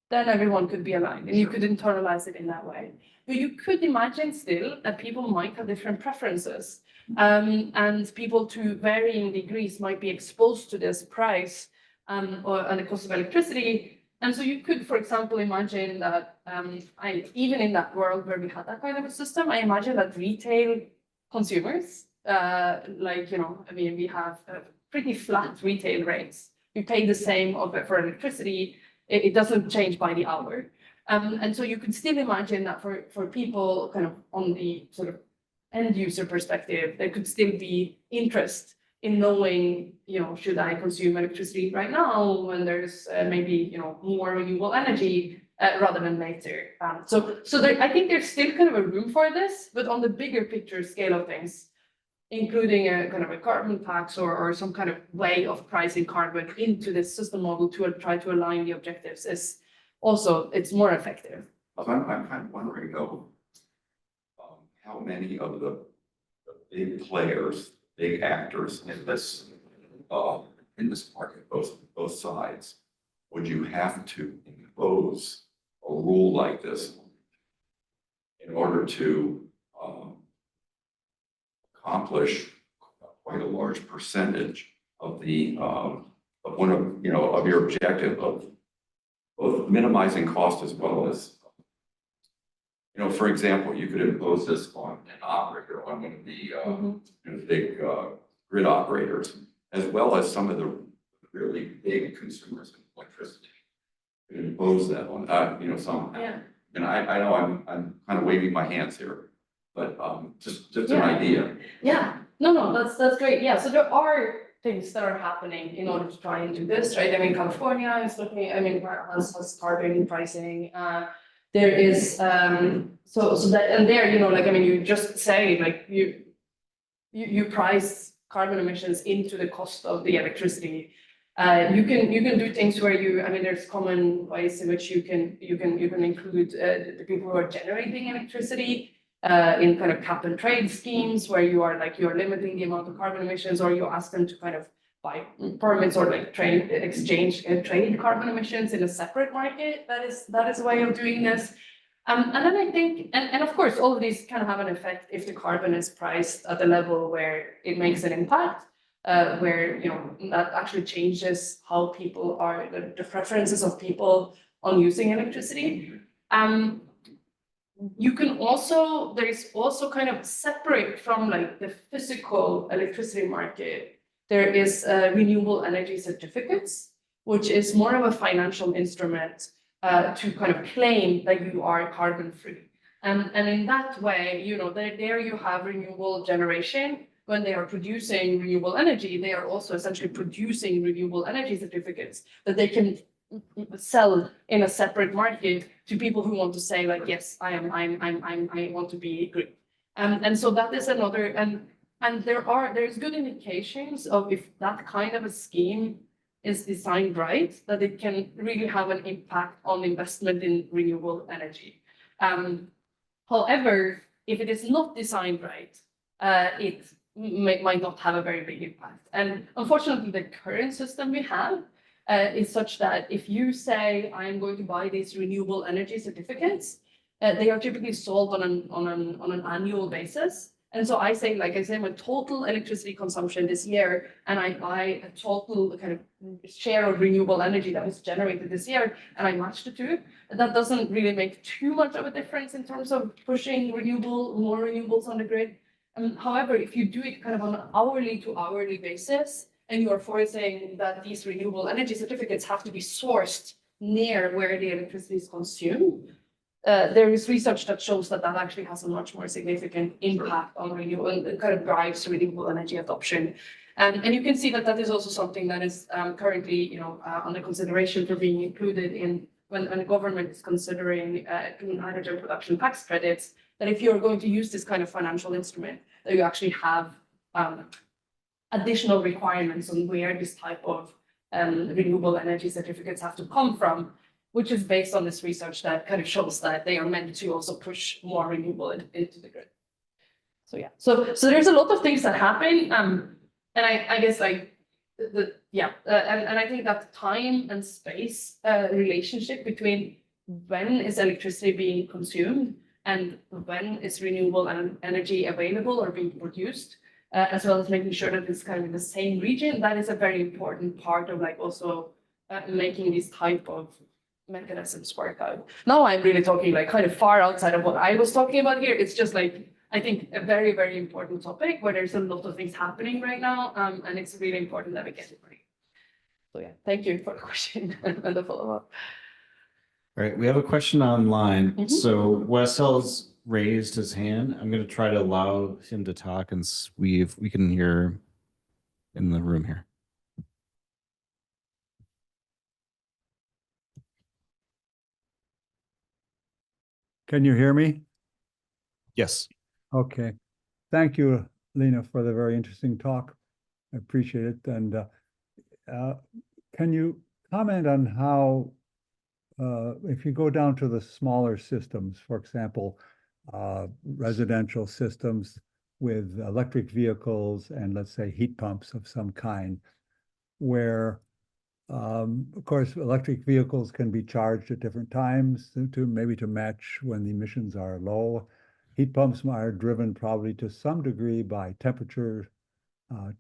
then everyone could be aligned and you could internalize it in that way. But you could imagine still that people might have different preferences, and people to varying degrees might be exposed to this price and the cost of electricity. And so you could, for example, imagine that even in that world where we had that kind of a system, I imagine that retail consumers, we have pretty flat retail rates. We pay the same for electricity. It doesn't change by the hour. And so you could still imagine that for people kind of on the sort of end user perspective, there could still be interest in knowing, should I consume electricity right now when there's maybe, more renewable energy rather than later. So I think there's still kind of a room for this, but on the bigger picture scale of things, including a kind of a carbon tax or some kind of way of pricing carbon into this system model to try to align the objectives is also, it's more effective. So I'm kind of wondering though, how many of the big players, big actors in this market, both sides, would you have to impose a rule like this in order to accomplish quite a large percentage of the of your objective of both minimizing cost as well as, for example, you could impose this on an operator, on one of the big grid operators, as well as some of the really big consumers of electricity. You could impose that on, some. Yeah. And I know I'm kind of waving my hands here, but just an idea. Yeah, no, that's great. Yeah, so there are things that are happening in order to try and do this, right? I mean, California is looking, has carbon pricing. There is, so that, and there, you just say, like, you price carbon emissions into the cost of the electricity. You can do things where there's common ways in which you can include the people who are generating electricity in kind of cap and trade schemes where you're limiting the amount of carbon emissions, or you ask them to kind of buy permits or exchange and trade carbon emissions in a separate market. That is a way of doing this. And then I think, and of course, all of these kind of have an effect if the carbon is priced at a level where it makes an impact. Where that actually changes how people are, the preferences of people on using electricity. You can also, there is also kind of separate from the physical electricity market, there is renewable energy certificates, which is more of a financial instrument to kind of claim that you are carbon free. And in that way, there you have renewable generation. When they are producing renewable energy, they are also essentially producing renewable energy certificates that they can sell in a separate market to people who want to say, like, yes, I want to be green. And so that is another, and there's good indications of if that kind of a scheme is designed right, that it can really have an impact on investment in renewable energy. However, if it is not designed right, it might not have a very big impact. And unfortunately, the current system we have is such that if you say, I'm going to buy these renewable energy certificates, they are typically sold on an annual basis. And so I say, like I say, my total electricity consumption this year, and I buy a total kind of share of renewable energy that was generated this year, and I match the two. That doesn't really make too much of a difference in terms of pushing more renewables on the grid. However, if you do it kind of on an hourly to hourly basis, and you are forcing that these renewable energy certificates have to be sourced near where the electricity is consumed, there is research that shows that that actually has a much more significant impact on renewable and kind of drives renewable energy adoption. And you can see that that is also something that is currently, under consideration for being included in when the government is considering clean hydrogen production tax credits. That if you're going to use this kind of financial instrument, that you actually have additional requirements on where this type of renewable energy certificates have to come from, which is based on this research that kind of shows that they are meant to also push more renewable into the grid. So yeah, so there's a lot of things that happen, and I guess like and I think that time and space relationship between when is electricity being consumed and when is renewable energy available or being produced, as well as making sure that it's kind of in the same region, that is a very important part of like also making these type of mechanisms work out. Now I'm really talking like kind of far outside of what I was talking about here. It's just like, I think a very, very important topic where there's a lot of things happening right now. And it's really important that we get it right. So yeah, thank you for the question and the follow-up. All right, we have a question online. So Wessel's raised his hand. I'm going to try to allow him to talk and see if we can hear in the room here. Can you hear me? Yes. Okay. Thank you, Lena, for the very interesting talk. I appreciate it. And can you comment on how, if you go down to the smaller systems, for example, residential systems with electric vehicles and let's say heat pumps of some kind, where of course, electric vehicles can be charged at different times to maybe to match when the emissions are low. Heat pumps are driven probably to some degree by temperature.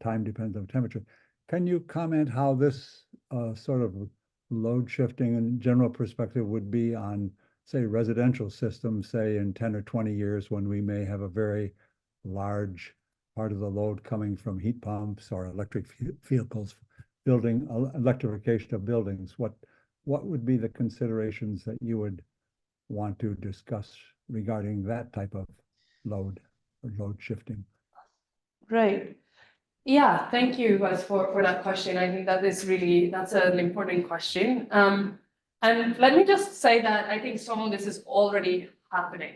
Time depends on temperature. Can you comment how this sort of load shifting and general perspective would be on, say, residential systems, say in 10 or 20 years when we may have a very large part of the load coming from heat pumps or electric vehicles? Building electrification of buildings, what would be the considerations that you would want to discuss regarding that type of load or load shifting? Right. Yeah, thank you guys for that question. I think that's an important question. And let me just say that I think some of this is already happening.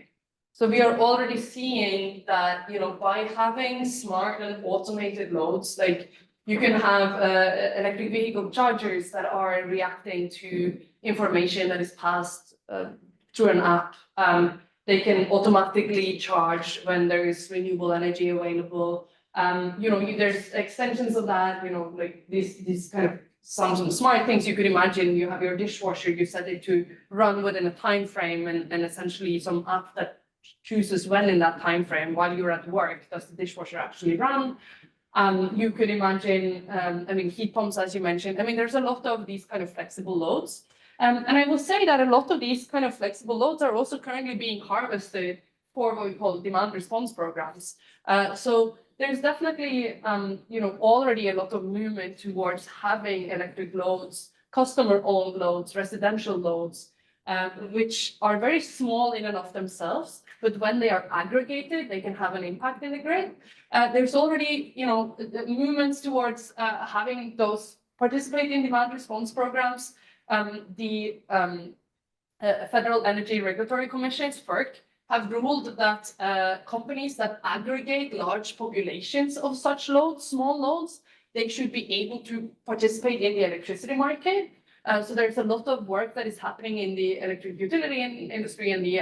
So we are already seeing that, by having smart and automated loads, like you can have electric vehicle chargers that are reacting to information that is passed through an app. They can automatically charge when there is renewable energy available. There's extensions of that, like these kind of some smart things you could imagine. You have your dishwasher, you set it to run within a time frame, and essentially some app that chooses when in that time frame while you're at work does the dishwasher actually run. You could imagine, heat pumps, as you mentioned. There's a lot of these kind of flexible loads. And I will say that a lot of these kind of flexible loads are also currently being harvested for what we call demand response programs. So there's definitely, already a lot of movement towards having electric loads, customer-owned loads, residential loads, which are very small in and of themselves, but when they are aggregated, they can have an impact in the grid. There's already, movements towards having those participate in demand response programs. The Federal Energy Regulatory Commission, FERC, have ruled that companies that aggregate large populations of such loads, small loads, they should be able to participate in the electricity market. So there's a lot of work that is happening in the electric utility industry and the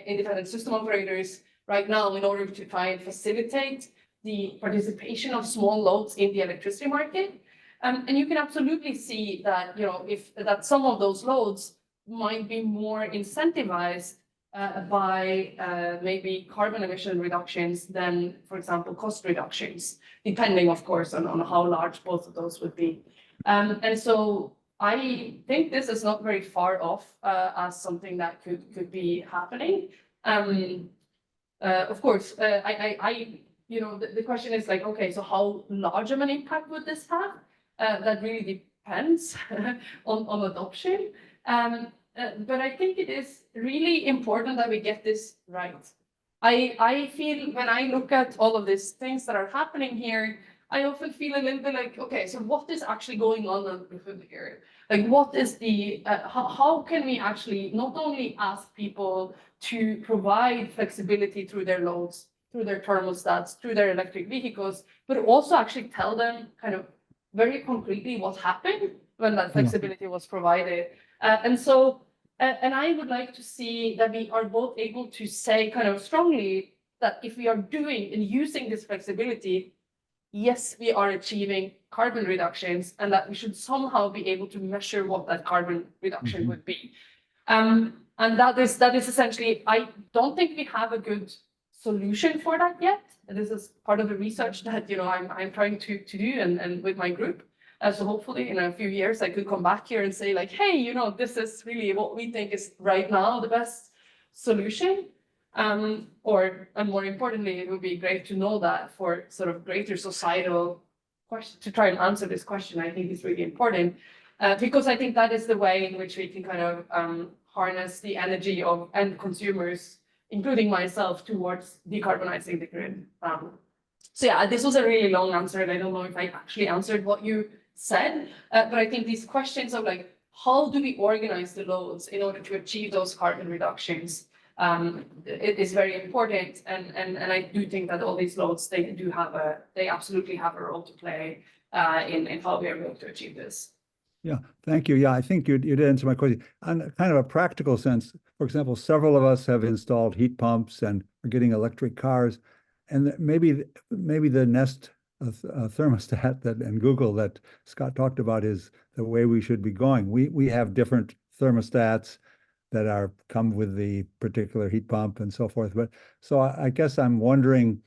independent system operators right now in order to try and facilitate the participation of small loads in the electricity market. And you can absolutely see that, if that some of those loads might be more incentivized by maybe carbon emission reductions than, for example, cost reductions, depending, of course, on how large both of those would be. And so I think this is not very far off as something that could be happening. Of course, the question is like, okay, so how large of an impact would this have? That really depends on adoption. But I think it is really important that we get this right. I feel when I look at all of these things that are happening here, I often feel a little bit like, okay, so what is actually going on here? Like, what is how can we actually not only ask people to provide flexibility through their loads, through their thermostats, through their electric vehicles, but also actually tell them kind of very concretely what happened when that flexibility was provided. And I would like to see that we are both able to say kind of strongly that if we are doing and using this flexibility, yes, we are achieving carbon reductions, and that we should somehow be able to measure what that carbon reduction would be. And that is essentially, I don't think we have a good solution for that yet. And this is part of the research that I'm trying to do and with my group. So hopefully in a few years I could come back here and say like, hey, this is really what we think is right now the best solution. And more importantly, it would be great to know that for sort of greater societal question to try and answer this question. I think is really important because I think that is the way in which we can kind of harness the energy of end consumers, including myself, towards decarbonizing the grid. So yeah, this was a really long answer, and I don't know if I actually answered what you said, but I think these questions of like, how do we organize the loads in order to achieve those carbon reductions? It is very important, and I do think that all these loads, they absolutely have a role to play in how we are going to achieve this. Yeah, thank you. Yeah, I think you did answer my question. On kind of a practical sense, for example, several of us have installed heat pumps and are getting electric cars, and maybe the Nest thermostat and Google that Scott talked about is the way we should be going. We have different thermostats that come with the particular heat pump and so forth. But so I guess I'm wondering,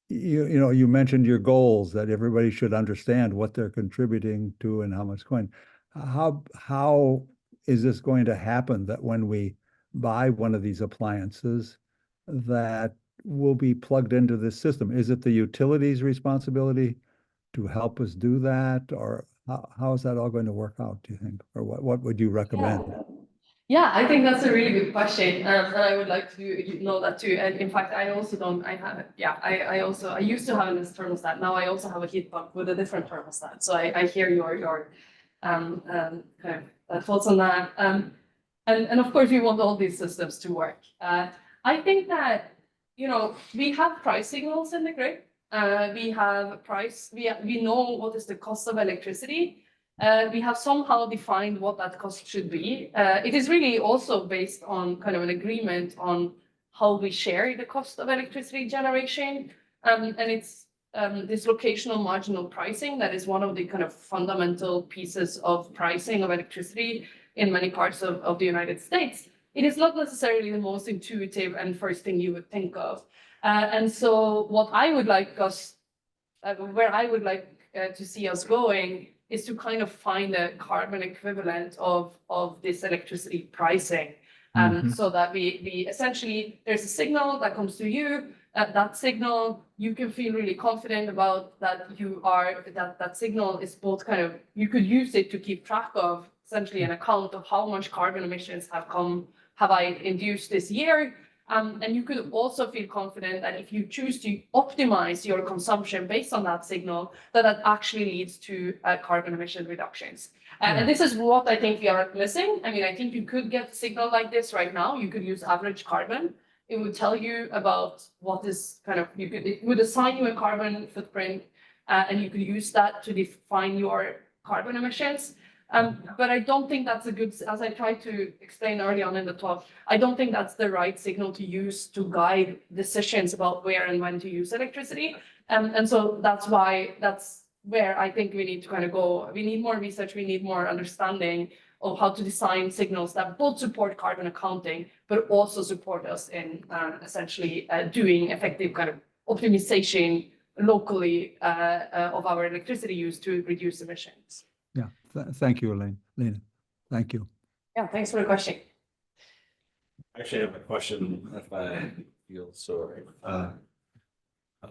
you mentioned your goals that everybody should understand what they're contributing to and how much going. How is this going to happen that when we buy one of these appliances that will be plugged into this system? Is it the utility's responsibility to help us do that, or how is that all going to work out, do you think, or what would you recommend? Yeah, I think that's a really good question, and I would like to know that too. And in fact, I used to have a Nest thermostat. Now I also have a heat pump with a different thermostat. So I hear your kind of thoughts on that. And of course, we want all these systems to work. I think that we have price signals in the grid. We know what is the cost of electricity. We have somehow defined what that cost should be. It is really also based on kind of an agreement on how we share the cost of electricity generation. And it's this locational marginal pricing that is one of the kind of fundamental pieces of pricing of electricity in many parts of the United States. It is not necessarily the most intuitive and first thing you would think of. And so what I would like where I would like to see us going is to kind of find a carbon equivalent of this electricity pricing. So that we essentially, there's a signal that comes to you, that signal, you can feel really confident about that that signal is both kind of, you could use it to keep track of essentially an account of how much carbon emissions have I induced this year. And you could also feel confident that if you choose to optimize your consumption based on that signal, that actually leads to carbon emission reductions. And this is what I think we are missing. I mean, I think you could get a signal like this right now. You could use average carbon. It would tell you about what is kind of, it would assign you a carbon footprint, and you could use that to define your carbon emissions. But I don't think that's a good, as I tried to explain early on in the talk, I don't think that's the right signal to use to guide decisions about where and when to use electricity. And so that's why where I think we need to kind of go. We need more research, we need more understanding of how to design signals that both support carbon accounting, but also support us in essentially doing effective kind of optimization locally of our electricity use to reduce emissions. Yeah, thank you, Lena. Thank you. Yeah, thanks for the question. Actually, I have a question if I feel so.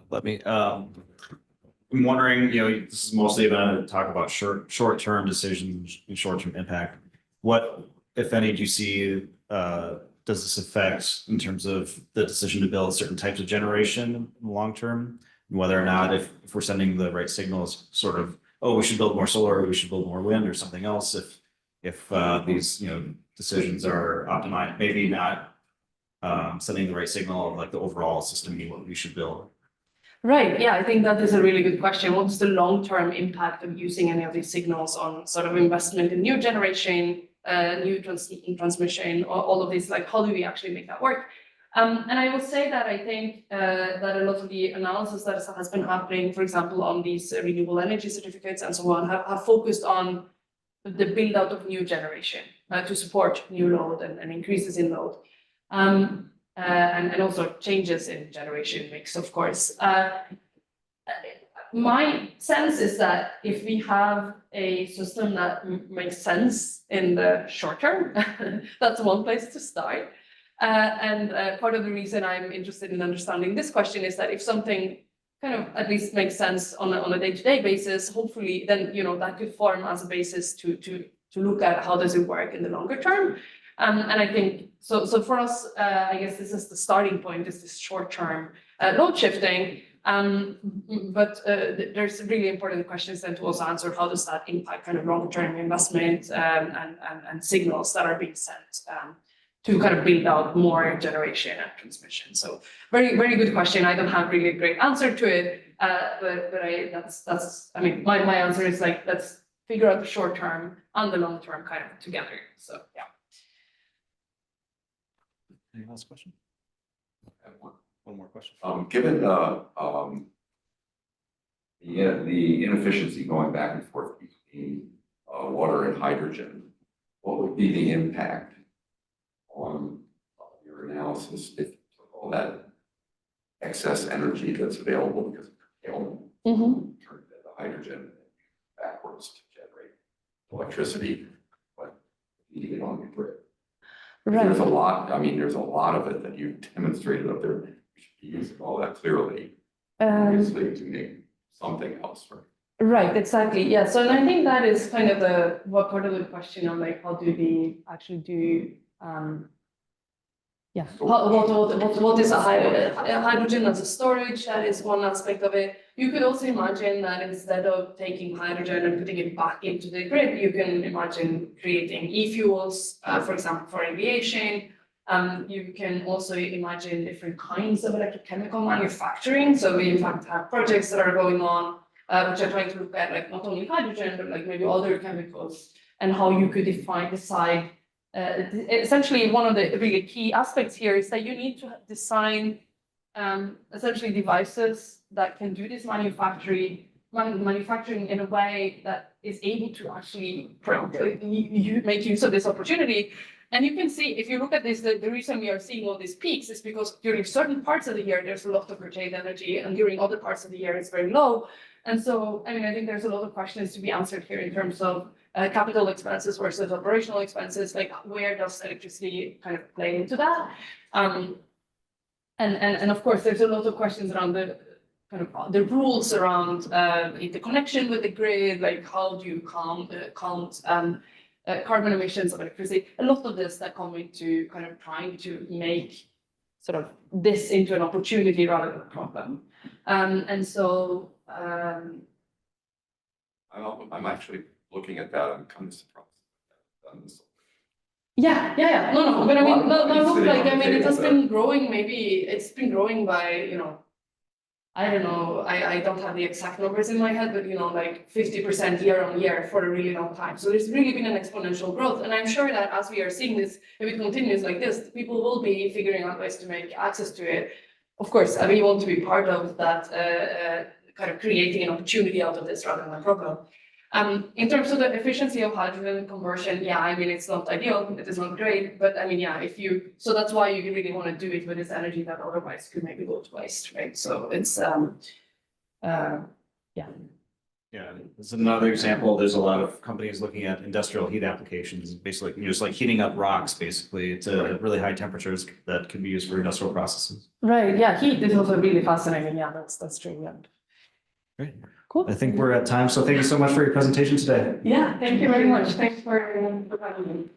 Let me, I'm wondering, this is mostly going to talk about short-term decisions and short-term impact. What, if any, do you see, does this affect in terms of the decision to build certain types of generation in the long term? And whether or not if we're sending the right signals, sort of, oh, we should build more solar, or we should build more wind or something else, if these, decisions are optimized, maybe not sending the right signal of like the overall system we should build. Right. Yeah, I think that is a really good question. What's the long-term impact of using any of these signals on sort of investment in new generation, new transmission, or all of these? Like, how do we actually make that work? And I will say that I think that a lot of the analysis that has been happening, for example, on these renewable energy certificates and so on, have focused on the build out of new generation to support new load and increases in load. And also changes in generation mix, of course. My sense is that if we have a system that makes sense in the short term, that's one place to start. And part of the reason I'm interested in understanding this question is that if something kind of at least makes sense on a day-to-day basis, hopefully then that could form as a basis to look at how does it work in the longer term. And I think so for us, I guess this is the starting point, is this short-term load shifting. But there's really important questions then to also answer. How does that impact kind of long-term investment and signals that are being sent to kind of build out more generation and transmission? So very, very good question. I don't have really a great answer to it, but I mean, my answer is like, let's figure out the short term and the long term kind of together. So yeah. Any last question? I have one more question. Given the inefficiency going back and forth between water and hydrogen, what would be the impact on your analysis if all that excess energy that's available because of curtailment turned into hydrogen backwards to generate electricity, but feeding it on the grid? Right. There's a lot. I mean, there's a lot of it that you demonstrated up there. We should be using all that clearly, obviously, to make something else, right? Right, exactly. Yeah. So and I think that is kind of what part of the question of like, how do we actually do what is a hydrogen as a storage? That is one aspect of it. You could also imagine that instead of taking hydrogen and putting it back into the grid, you can imagine creating e-fuels, for example, for aviation. You can also imagine different kinds of electrochemical manufacturing. So we in fact have projects that are going on, which are trying to look at like not only hydrogen, but like maybe other chemicals and how you could decide. Essentially, one of the really key aspects here is that you need to design essentially devices that can do this manufacturing in a way that is able to actually make use of this opportunity. And you can see, if you look at this, the reason we are seeing all these peaks is because during certain parts of the year, there's a lot of retained energy, and during other parts of the year, it's very low. And so, I mean, I think there's a lot of questions to be answered here in terms of capital expenses versus operational expenses, like where does electricity kind of play into that? And of course, there's a lot of questions around the kind of the rules around interconnection with the grid, like how do you count carbon emissions of electricity? A lot of this that come into kind of trying to make sort of this into an opportunity rather than a problem. And so I'm actually looking at that. I'm kind of surprised. Yeah. No. But I mean, no. Like, I mean, it has been growing. Maybe it's been growing by, I don't know. I don't have the exact numbers in my head, but like 50% year on year for a really long time. So there's really been an exponential growth, and I'm sure that as we are seeing this, if it continues like this, people will be figuring out ways to make access to it. Of course, we want to be part of that kind of creating an opportunity out of this rather than a problem. In terms of the efficiency of hydrogen conversion, yeah, I mean, it's not ideal, it is not great, but I mean, yeah, so that's why you really want to do it with this energy that otherwise could maybe go to waste, right? So it's, yeah. Yeah, it's another example. There's a lot of companies looking at industrial heat applications, basically just like heating up rocks, basically to really high temperatures that can be used for industrial processes. Right, yeah, heat is also really fascinating. Yeah, that's true. Yeah. Great. Cool. I think we're at time, so thank you so much for your presentation today. Yeah, thank you very much. Thanks for having me.